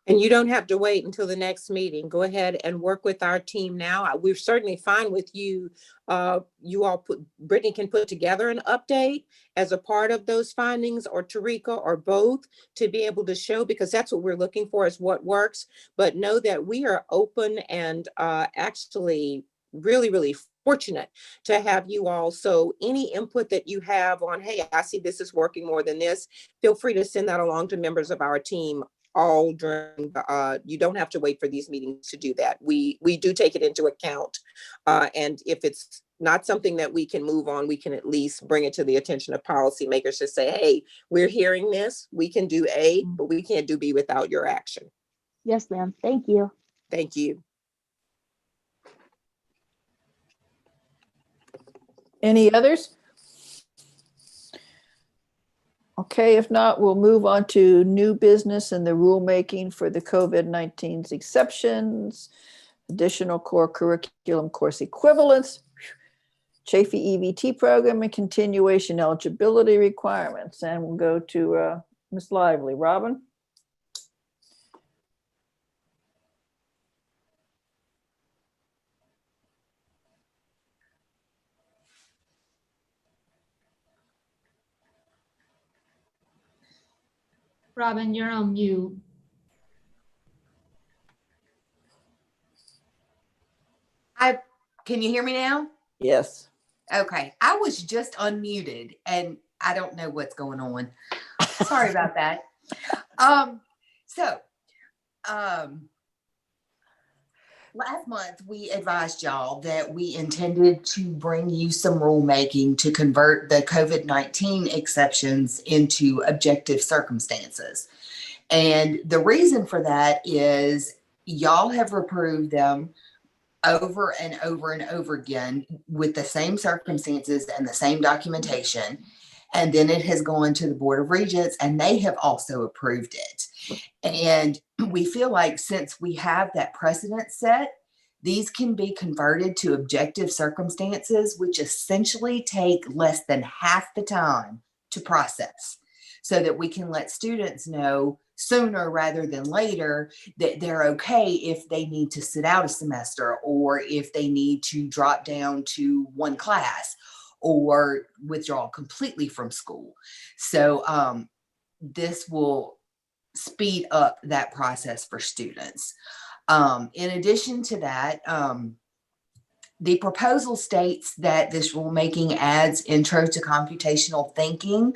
And you don't have to wait until the next meeting. Go ahead and work with our team now. We're certainly fine with you. Brittany can put together an update as a part of those findings, or Tarika, or both, to be able to show, because that's what we're looking for, is what works. But know that we are open and actually really, really fortunate to have you all. So any input that you have on, hey, I see this is working more than this, feel free to send that along to members of our team all during you don't have to wait for these meetings to do that. We do take it into account. And if it's not something that we can move on, we can at least bring it to the attention of policymakers to say, hey, we're hearing this, we can do A, but we can't do B without your action. Yes, ma'am. Thank you. Thank you. Any others? Okay, if not, we'll move on to new business and the rulemaking for the COVID-19's exceptions, additional core curriculum course equivalents, Chaffey EVT program, and continuation eligibility requirements. And we'll go to Ms. Lively. Robin? Robin, you're on mute. Can you hear me now? Yes. Okay. I was just unmuted and I don't know what's going on. Sorry about that. Last month we advised y'all that we intended to bring you some rulemaking to convert the COVID-19 exceptions into objective circumstances. And the reason for that is y'all have approved them over and over and over again with the same circumstances and the same documentation. And then it has gone to the Board of Regents and they have also approved it. And we feel like since we have that precedent set, These can be converted to objective circumstances, which essentially take less than half the time to process, so that we can let students know sooner rather than later that they're okay if they need to sit out a semester, or if they need to drop down to one class or withdraw completely from school. So this will speed up that process for students. In addition to that, the proposal states that this rulemaking adds intro to computational thinking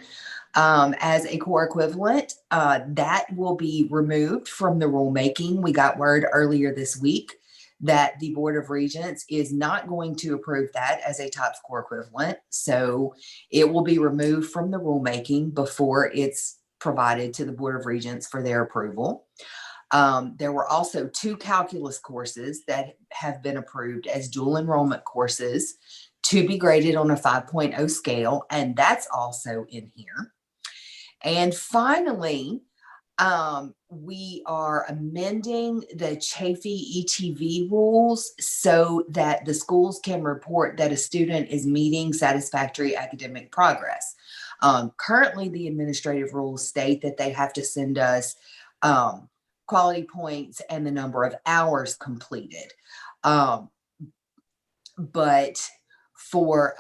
as a core equivalent. That will be removed from the rulemaking. We got word earlier this week that the Board of Regents is not going to approve that as a TOPS core equivalent. So it will be removed from the rulemaking before it's provided to the Board of Regents for their approval. There were also 2 calculus courses that have been approved as dual enrollment courses to be graded on a 5.0 scale, and that's also in here. And finally, we are amending the chaffey ETV rules so that the schools can report that a student is meeting satisfactory academic progress. Currently, the administrative rules state that they have to send us quality points and the number of hours completed. But for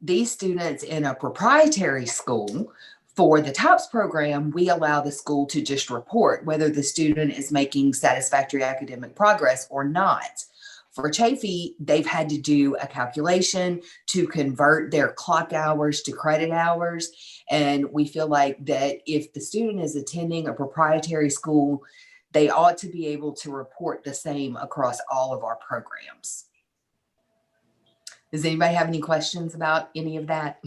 these students in a proprietary school, for the TOPS program, we allow the school to just report whether the student is making satisfactory academic progress or not. For chaffey, they've had to do a calculation to convert their clock hours to credit hours. And we feel like that if the student is attending a proprietary school, they ought to be able to report the same across all of our programs. Does anybody have any questions about any of that?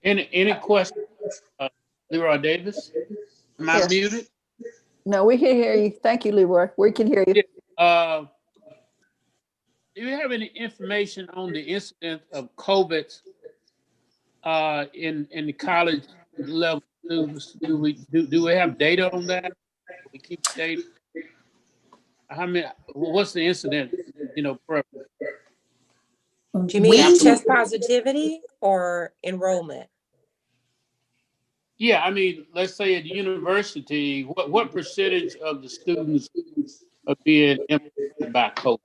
Any questions? Leroy Davis? Am I Yes. muted? No, we can hear you. Thank you, Leroy. We can hear you. Yeah. Do you have any information on the incidence of COVID in the college level students? Do we have data on that? Do we keep data? How many? What's the incident? Do you mean test positivity or enrollment? Yeah, I mean, let's say at the university, what percentage of the students are being impacted by COVID?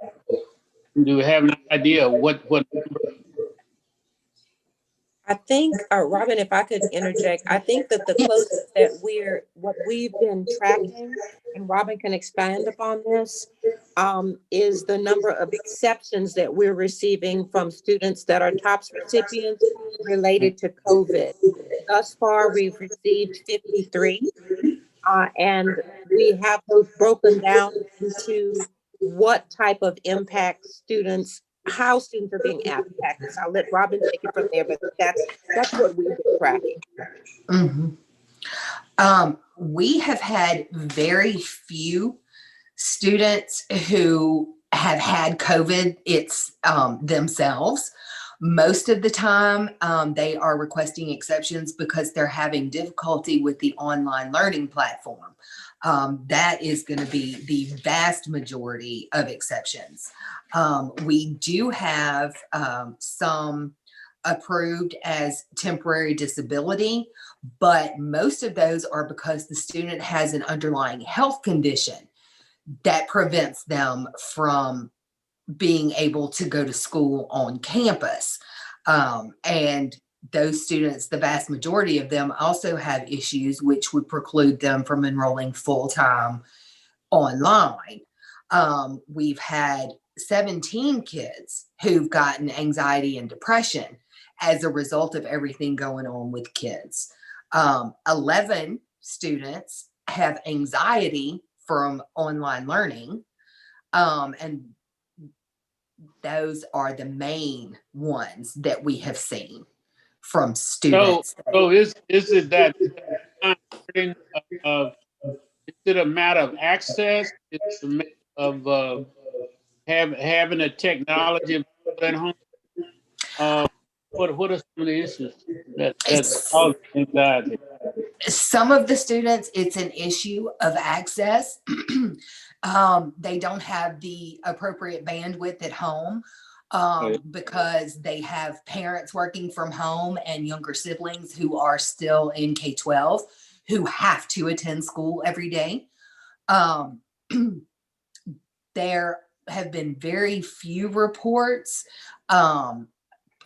Do we have an idea of what number? I think, Robin, if I could interject, I think that the closest that what we've been tracking, and Robin can expand upon this, is the number of exceptions that we're receiving from students that are TOPS recipients related to COVID. Thus far, we've received 53, and we have those broken down into what type of impact how students are being impacted. So I'll let Robin take it from there, but that's what we've been tracking. Mm-hmm. We have had very few students who have had COVID themselves. Most of the time, they are requesting exceptions because they're having difficulty with the online learning platform. That is going to be the vast majority of exceptions. We do have some approved as temporary disability, but most of those are because the student has an underlying health condition that prevents them from being able to go to school on campus. And those students, the vast majority of them also have issues which would preclude them from enrolling full-time online. We've had 17 kids who've gotten anxiety and depression as a result of everything going on with kids. 11 students have anxiety from online learning. And those are the main ones that we have seen from students. So is it that is it a matter of access? Is it a matter of having a technology at home? What are some of the issues that cause anxiety? Some of the students, it's an issue of access. They don't have the appropriate bandwidth at home because they have parents working from home and younger siblings who are still in K-12 who have to attend school every day. There have been very few reports of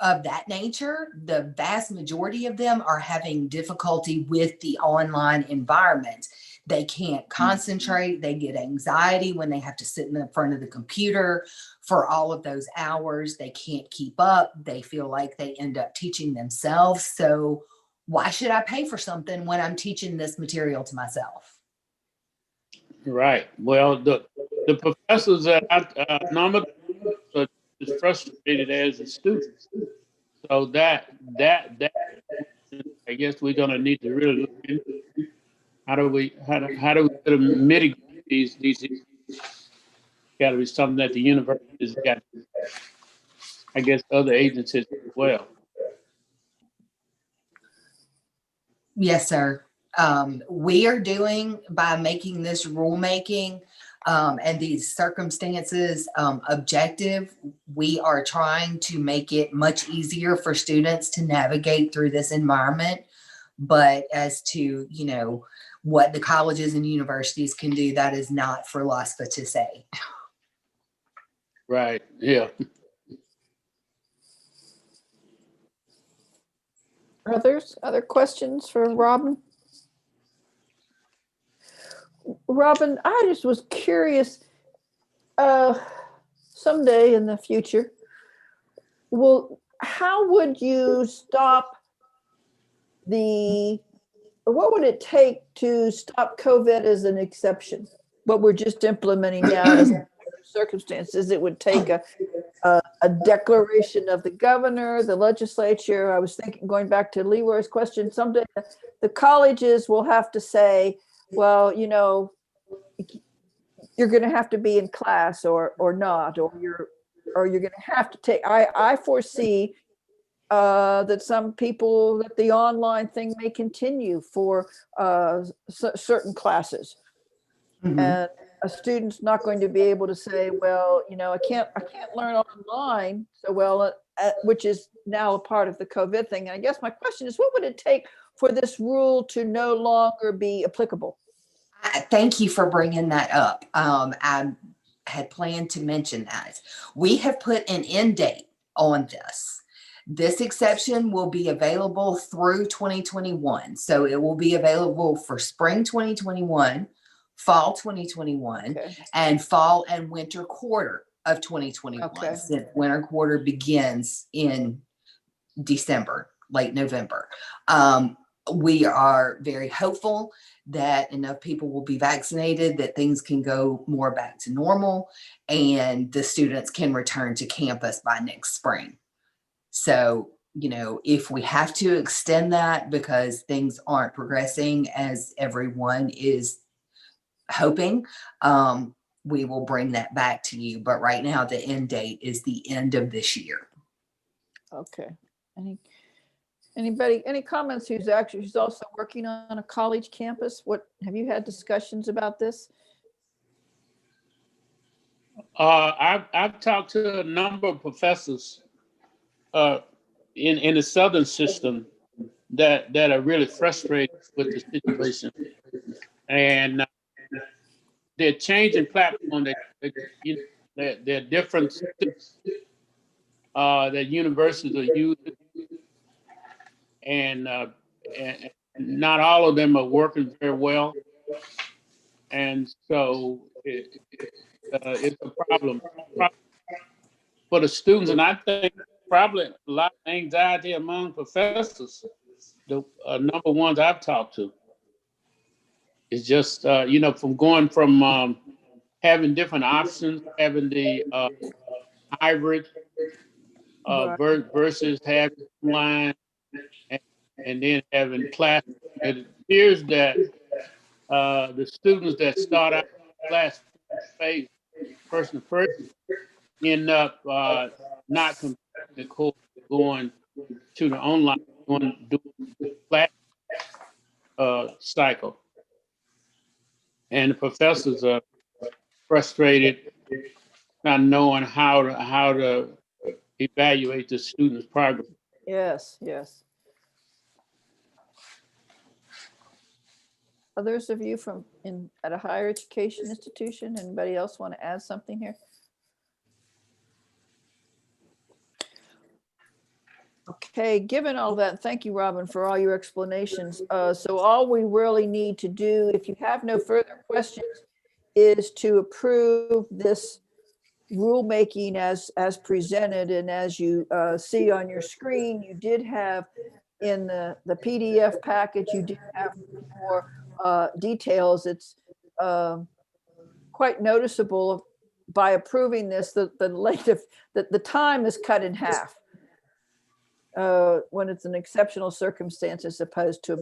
that nature. The vast majority of them are having difficulty with the online environment. They can't concentrate. They get anxiety when they have to sit in the front of the computer for all of those hours. They can't keep up. They feel like they end up teaching themselves. So why should I pay for something when I'm teaching this material to myself? Right. Well, the professors that I normally are as frustrated as the students. So that I guess we're gonna need to really look into how do we sort of mitigate these got to be something that the universities got, I guess other agencies as well. Yes, sir. We are doing by making this rulemaking and these circumstances objective, we are trying to make it much easier for students to navigate through this environment. But as to, you know, what the colleges and universities can do, that is not for LOSFA to say. Right. Yeah. Other questions for Robin? Robin, I just was curious, someday in the future, how would you stop what would it take to stop COVID as an exception? What we're just implementing now as circumstances, it would take a declaration of the governor, the legislature. I was thinking, going back to Leroy's question, someday the colleges will have to say, well, you know, you're going to have to be in class or not, or you're going to have to take. I foresee that some people, that the online thing may continue for certain classes. Mm-hmm. And a student's not going to be able to say, well, you know, I can't learn online so well, which is now a part of the COVID thing. And I guess my question is, what would it take for this rule to no longer be applicable? Thank you for bringing that up. I had planned to mention that. We have put an end date on this. This exception will be available through 2021. So it will be available for spring 2021, fall 2021, and fall and winter quarter of 2021. Since winter quarter begins in December, late November. We are very hopeful that enough people will be vaccinated, that things can go more back to normal, and the students can return to campus by next spring. So, you know, if we have to extend that because things aren't progressing as everyone is hoping, we will bring that back to you. But right now, the end date is the end of this year. Okay. Any comments who's also working on a college campus? Have you had discussions about this? I've talked to a number of professors in the southern system that are really frustrated with the situation, and they're changing platform. They're different that universities are using, and not all of them are working very well, and so it's a problem for the students, and I think probably a lot of anxiety among professors. The number ones I've talked to is just you know, from going from having different options, having the hybrid versus having online, and then having class. It appears that the students that start out class phase, person to person, end up not completing the course, going to the online, doing class. cycle. And the professors are frustrated, not knowing how to evaluate the students' progress. Yes, yes. Others of you at a higher education institution, anybody else want to add something here? Okay, given all that, thank you, Robin, for all your explanations. So all we really need to do, if you have no further questions, is to approve this rulemaking as presented. And as you see on your screen, you did have in the PDF package, you did have more details. It's quite noticeable by approving this, the length of the time is cut in half when it's an exceptional circumstance as opposed to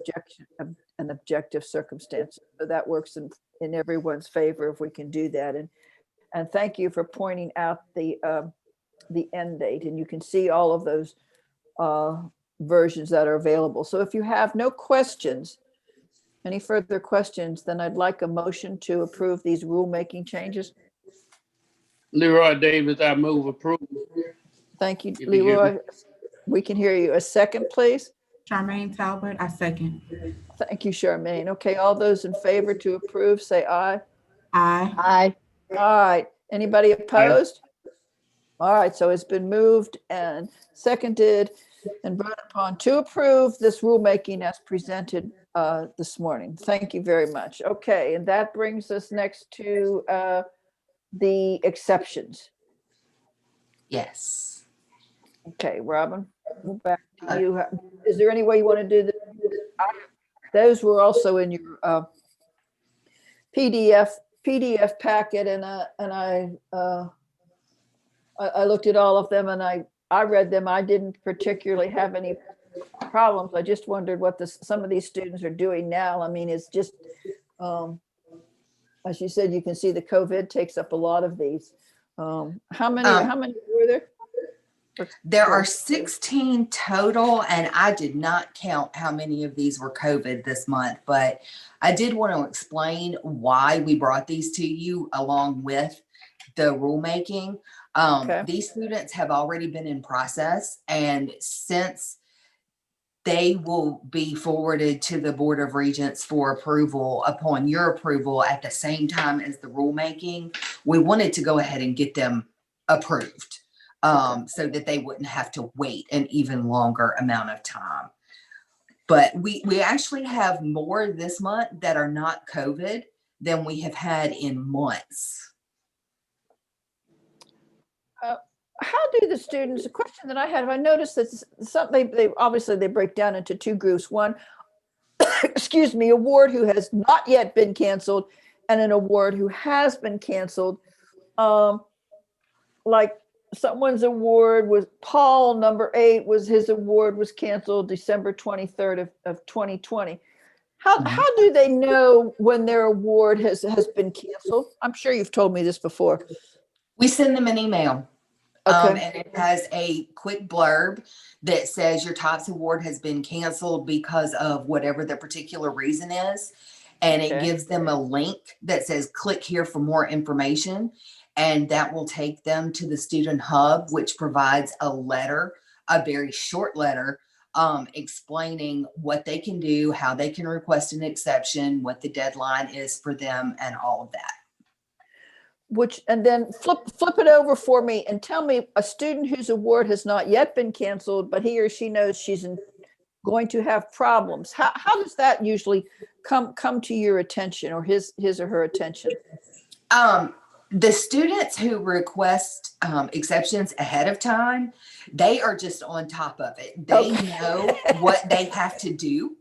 an objective circumstance. So that works in everyone's favor if we can do that. And thank you for pointing out the end date. And you can see all of those versions that are available. So if you have no questions, any further questions, then I'd like a motion to approve these rulemaking changes. Leroy Davis, I move approval. Thank you, If you hear me. Leroy. We can hear you. A second, please. Charmaine Talbot, I second. Thank you, Charmaine. Okay, all those in favor to approve, say aye. Aye. Aye. All right. Anybody opposed? All right, so it's been moved and seconded and voted upon to approve this rulemaking as presented this morning. Thank you very much. Okay, and that brings us next to the exceptions. Yes. Okay, Robin, we're back to you. Is there any way you want to do this? Those were also in your PDF packet, and I looked at all of them and I read them. I didn't particularly have any problems. I just wondered what some of these students are doing now. I mean, it's just, as you said, you can see the COVID takes up a lot of these. How many were there? There are 16 total, and I did not count how many of these were COVID this month, but I did want to explain why we brought these to you along with the rulemaking. Okay. These students have already been in process, and since they will be forwarded to the Board of Regents for approval upon your approval at the same time as the rulemaking, we wanted to go ahead and get them approved. So that they wouldn't have to wait an even longer amount of time. But we actually have more this month that are not COVID than we have had in months. How do the students, a question that I had, I noticed that they obviously they break down into two groups. One, excuse me, award who has not yet been canceled and an award who has been canceled. Like someone's award was Paul, number 8, his award was canceled December 23rd of 2020. How do they know when their award has been canceled? I'm sure you've told me this before. We send them an email. Okay. And it has a quick blurb that says your TOPS award has been canceled because of whatever the particular reason is. And it gives them a link that says click here for more information. And that will take them to the student hub, which provides a letter, a very short letter, explaining what they can do, how they can request an exception, what the deadline is for them, and all of that. And then flip it over for me and tell me a student whose award has not yet been canceled, but he or she knows she's going to have problems. How does that usually come to your attention or his or her attention? The students who request exceptions ahead of time, they are just on top of it. They know what they have to do,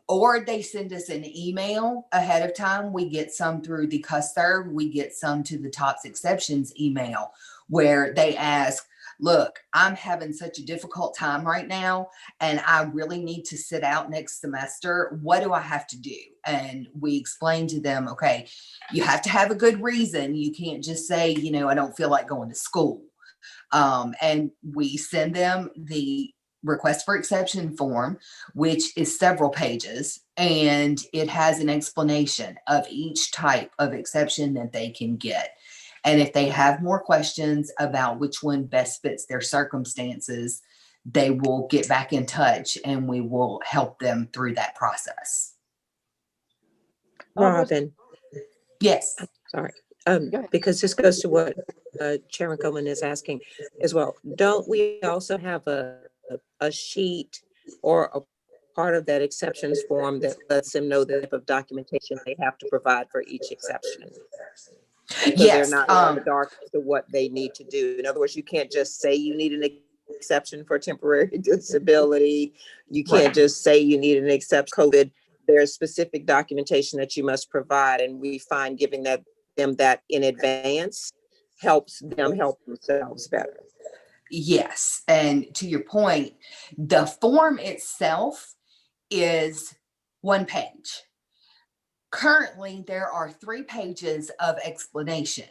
or they send us an email ahead of time. We get some through the CUSSERV. We get some to the TOPS exceptions email where they ask, look, I'm having such a difficult time right now, and I really need to sit out next semester. What do I have to do? And we explain to them, okay, you have to have a good reason. You can't just say, I don't feel like going to school. And we send them the request for exception form, which is several pages, and it has an explanation of each type of exception that they can get. And if they have more questions about which one best fits their circumstances, they will get back in touch and we will help them through that process. Robin, Yes. sorry, because this goes to what Chairman Coleman is asking as well. Don't we also have a sheet or a part of that exceptions form that lets them know the type of documentation they have to provide for each exception? So Yes, they're not in the dark as to what they need to do. In other words, you can't just say you need an exception for temporary disability. You can't just say you need an exception for COVID. There's specific documentation that you must provide, and we find giving them that in advance helps them help themselves better. Yes, and to your point, the form itself is 1 page. Currently, there are 3 pages of explanation.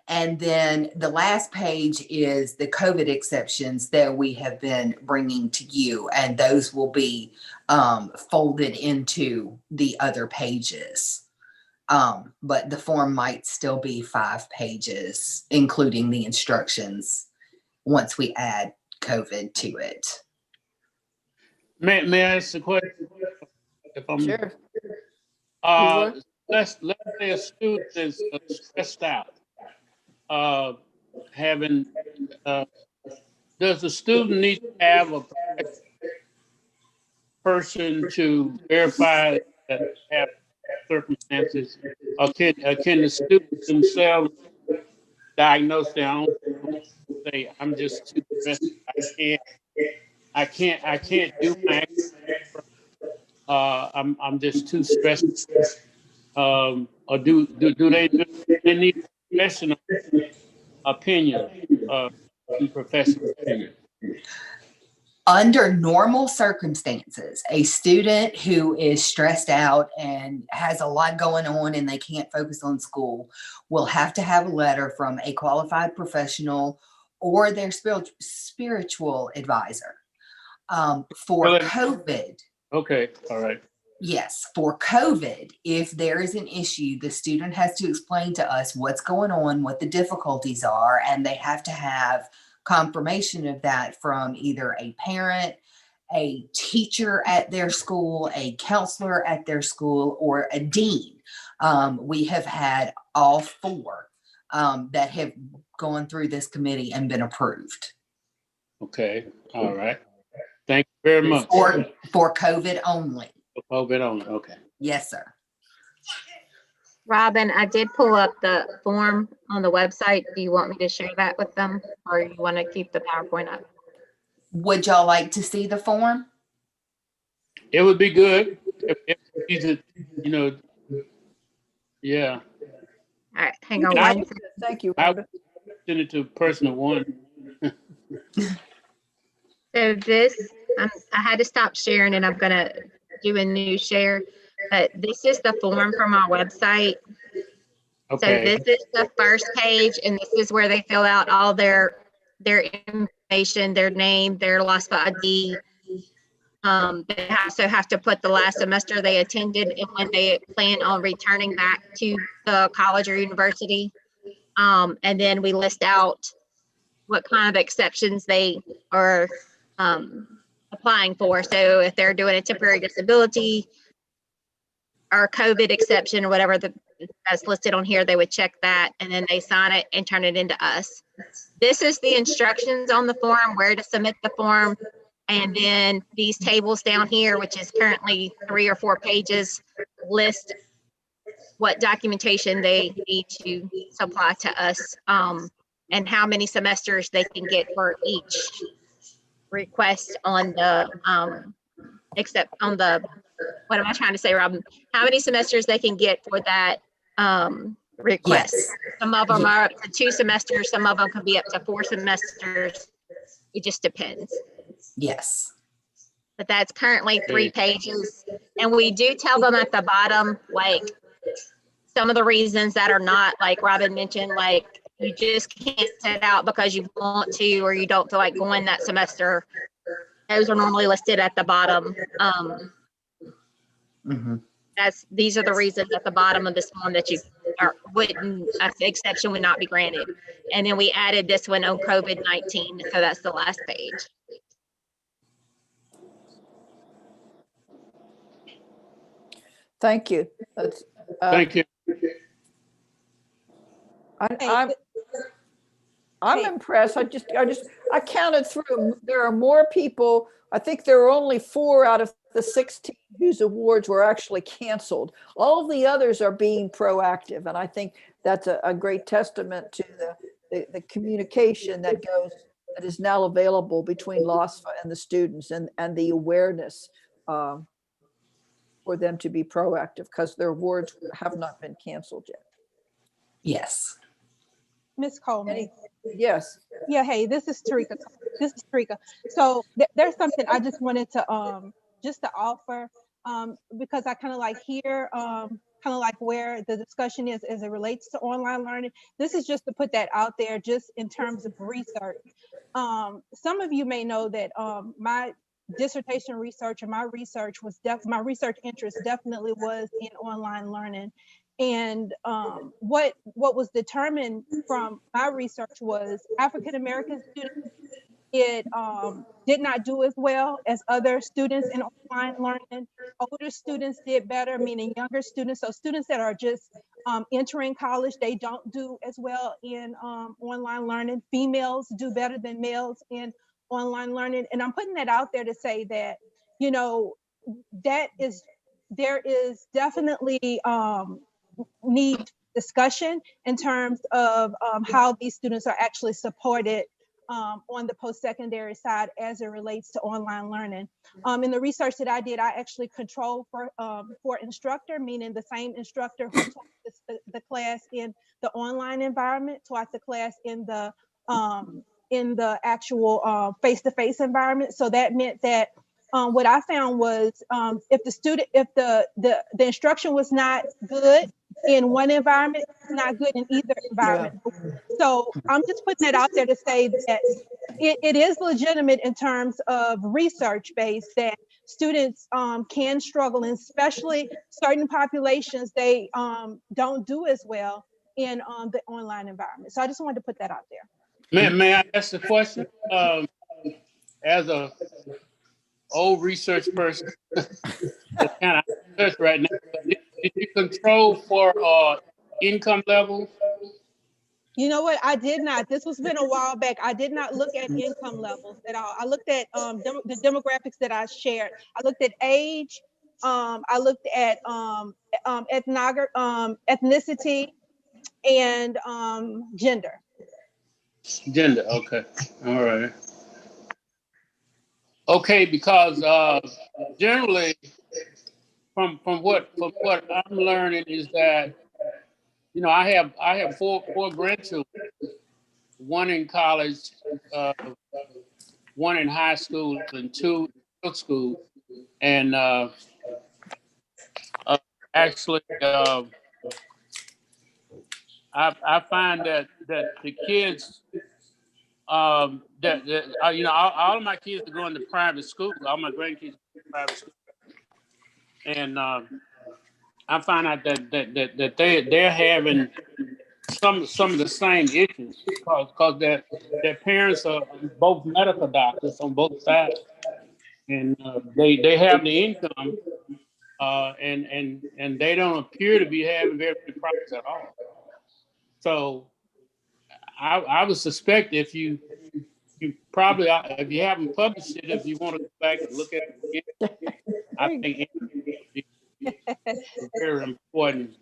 And then the last page is the COVID exceptions that we have been bringing to you, and those will be folded into the other pages. But the form might still be 5 pages, including the instructions, once we add COVID to it. May I ask a question? If I'm Sure. Let's say a student is stressed out. Does the student need to have a person to verify that they have circumstances, or can the students themselves diagnose their own? Say, I'm just too stressed. I can't do my. I'm just too stressed. Or do they need professional opinion? Professional opinion. Under normal circumstances, a student who is stressed out and has a lot going on and they can't focus on school will have to have a letter from a qualified professional or their spiritual advisor. For COVID. Okay, all right. Yes, for COVID, if there is an issue, the student has to explain to us what's going on, what the difficulties are, and they have to have confirmation of that from either a parent, a teacher at their school, a counselor at their school, or a dean. We have had all 4 that have gone through this committee and been approved. Okay, all right. Thank you very much. For COVID only. For COVID only, okay. Yes, sir. Robin, I did pull up the form on the website. Do you want me to share that with them, or you want to keep the PowerPoint up? Would y'all like to see the form? It would be good if yeah. All right, hang on one second. Thank you. I would send it to person 1. So this, I had to stop sharing and I'm gonna do a new share, but this is the form from our website. Okay. So this is the first page, and this is where they fill out all their information, their name, their LOSFA ID. They also have to put the last semester they attended and when they plan on returning back to the college or university. And then we list out what kind of exceptions they are applying for. So if they're doing a temporary disability or COVID exception or whatever that's listed on here, they would check that and then they sign it and turn it into us. This is the instructions on the form, where to submit the form. And then these tables down here, which is currently 3 or 4 pages, list what documentation they need to supply to us, and how many semesters they can get for each request on the, what am I trying to say, Robin? How many semesters they can get for that request. Yes. Some of them are up to 2 semesters, some of them can be up to 4 semesters. It just depends. Yes. But that's currently 3 pages. And we do tell them at the bottom, like, some of the reasons that are not, like Robin mentioned, like you just can't sit out because you want to or you don't feel like going that semester. Those are normally listed at the bottom. Mhm. These are the reasons at the bottom of this form that you wouldn't, exception would not be granted. And then we added this one on COVID-19, so that's the last page. Thank you. That's, Thank you. I'm impressed. I counted through. There are more people. I think there are only 4 out of the 16 whose awards were actually canceled. All of the others are being proactive. And I think that's a great testament to the communication that is now available between LOSFA and the students, and the awareness for them to be proactive, because their awards have not been canceled yet. Yes. Ms. Coleman. Yes. Yeah, hey, this is Tarika. So there's something I just wanted to just to offer, because I kind of like hear kind of like where the discussion is as it relates to online learning. This is just to put that out there, just in terms of research. Some of you may know that my dissertation research and my research interest definitely was in online learning. And what was determined from my research was African American students, it did not do as well as other students in online learning. Older students did better, meaning younger students. So students that are just entering college, they don't do as well in online learning. Females do better than males in online learning. And I'm putting that out there to say that, you know, there is definitely need discussion in terms of how these students are actually supported on the post-secondary side as it relates to online learning. In the research that I did, I actually controlled for instructor, meaning the same instructor who taught the class in the online environment taught the class in the actual face-to-face environment. So that meant that what I found was if the instruction was not good in one environment, it's not good in either environment. Yeah. So I'm just putting that out there to say that it is legitimate in terms of research based that students can struggle, and especially certain populations, they don't do as well in the online environment. So I just wanted to put that out there. May I ask a question? As a old research person, that's kind of research right now. Did you control for income levels? You know what? I did not. This was been a while back. I did not look at income levels at all. I looked at the demographics that I shared. I looked at age. I looked at ethnicity and gender. Gender. Okay. All right. Okay, because generally, from what I'm learning is that, you know, I have four grandchildren, one in college, one in high school, and 2 in middle school, and actually, I find that the kids, you know, all of my kids are going to private school. All my grandkids are going to private school, and I find out that they're having some of the same issues because their parents are both medical doctors on both sides, and they have the income, and they don't appear to be having very many problems at all. So I would suspect if you probably, if you haven't published it, if you want to go back and look at it again, I think it's a very important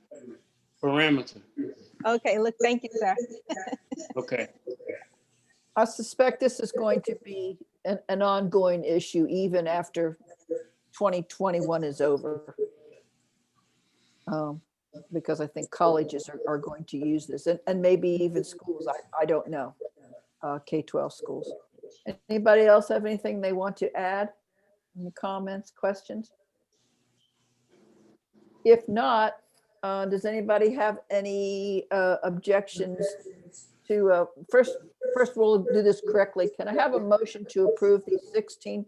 parameter. Okay, look, thank you, sir. Okay. I suspect this is going to be an ongoing issue even after 2021 is over. Because I think colleges are going to use this, and maybe even schools. I don't know. K-12 schools. Anybody else have anything they want to add? Any comments, questions? If not, does anybody have any objections to, first we'll do this correctly. Can I have a motion to approve the 16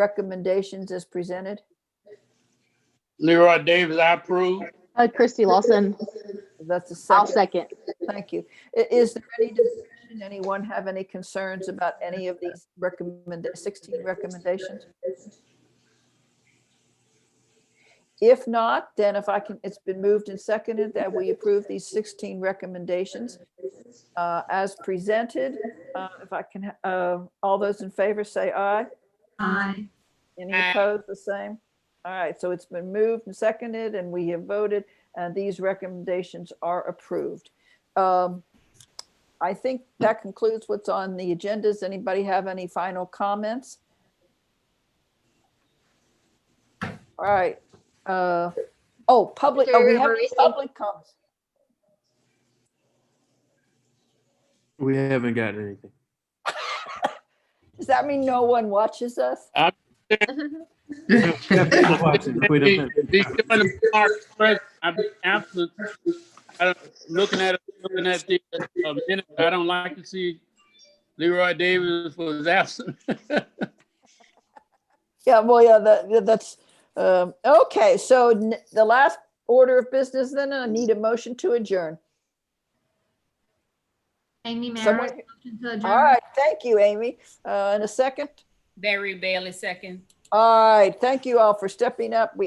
recommendations as presented? Leroy Davis, I approve. Christy Lawson, That's a second. I'll second. Thank you. Is there any discussion? Anyone have any concerns about any of these 16 recommendations? If not, then if I can, it's been moved and seconded that we approve these 16 recommendations as presented. If I can, all those in favor say aye. Aye. Any opposed, the same? All right, so it's been moved and seconded and we have voted and these recommendations are approved. I think that concludes what's on the agenda. Does anybody have any final comments? All right. Public, we have any public comments. We haven't gotten anything. Does that mean no one watches us? People watching. We don't have- I'm absent. Looking at the minutes, I don't like to see Leroy Davis was absent. Yeah, well, yeah, that's okay. So the last order of business, then I need a motion to adjourn. Amy Someone- Maris, motion to adjourn. All right, thank you, Amy. In a second. Barry Bailey, second. All right, thank you all for stepping up. We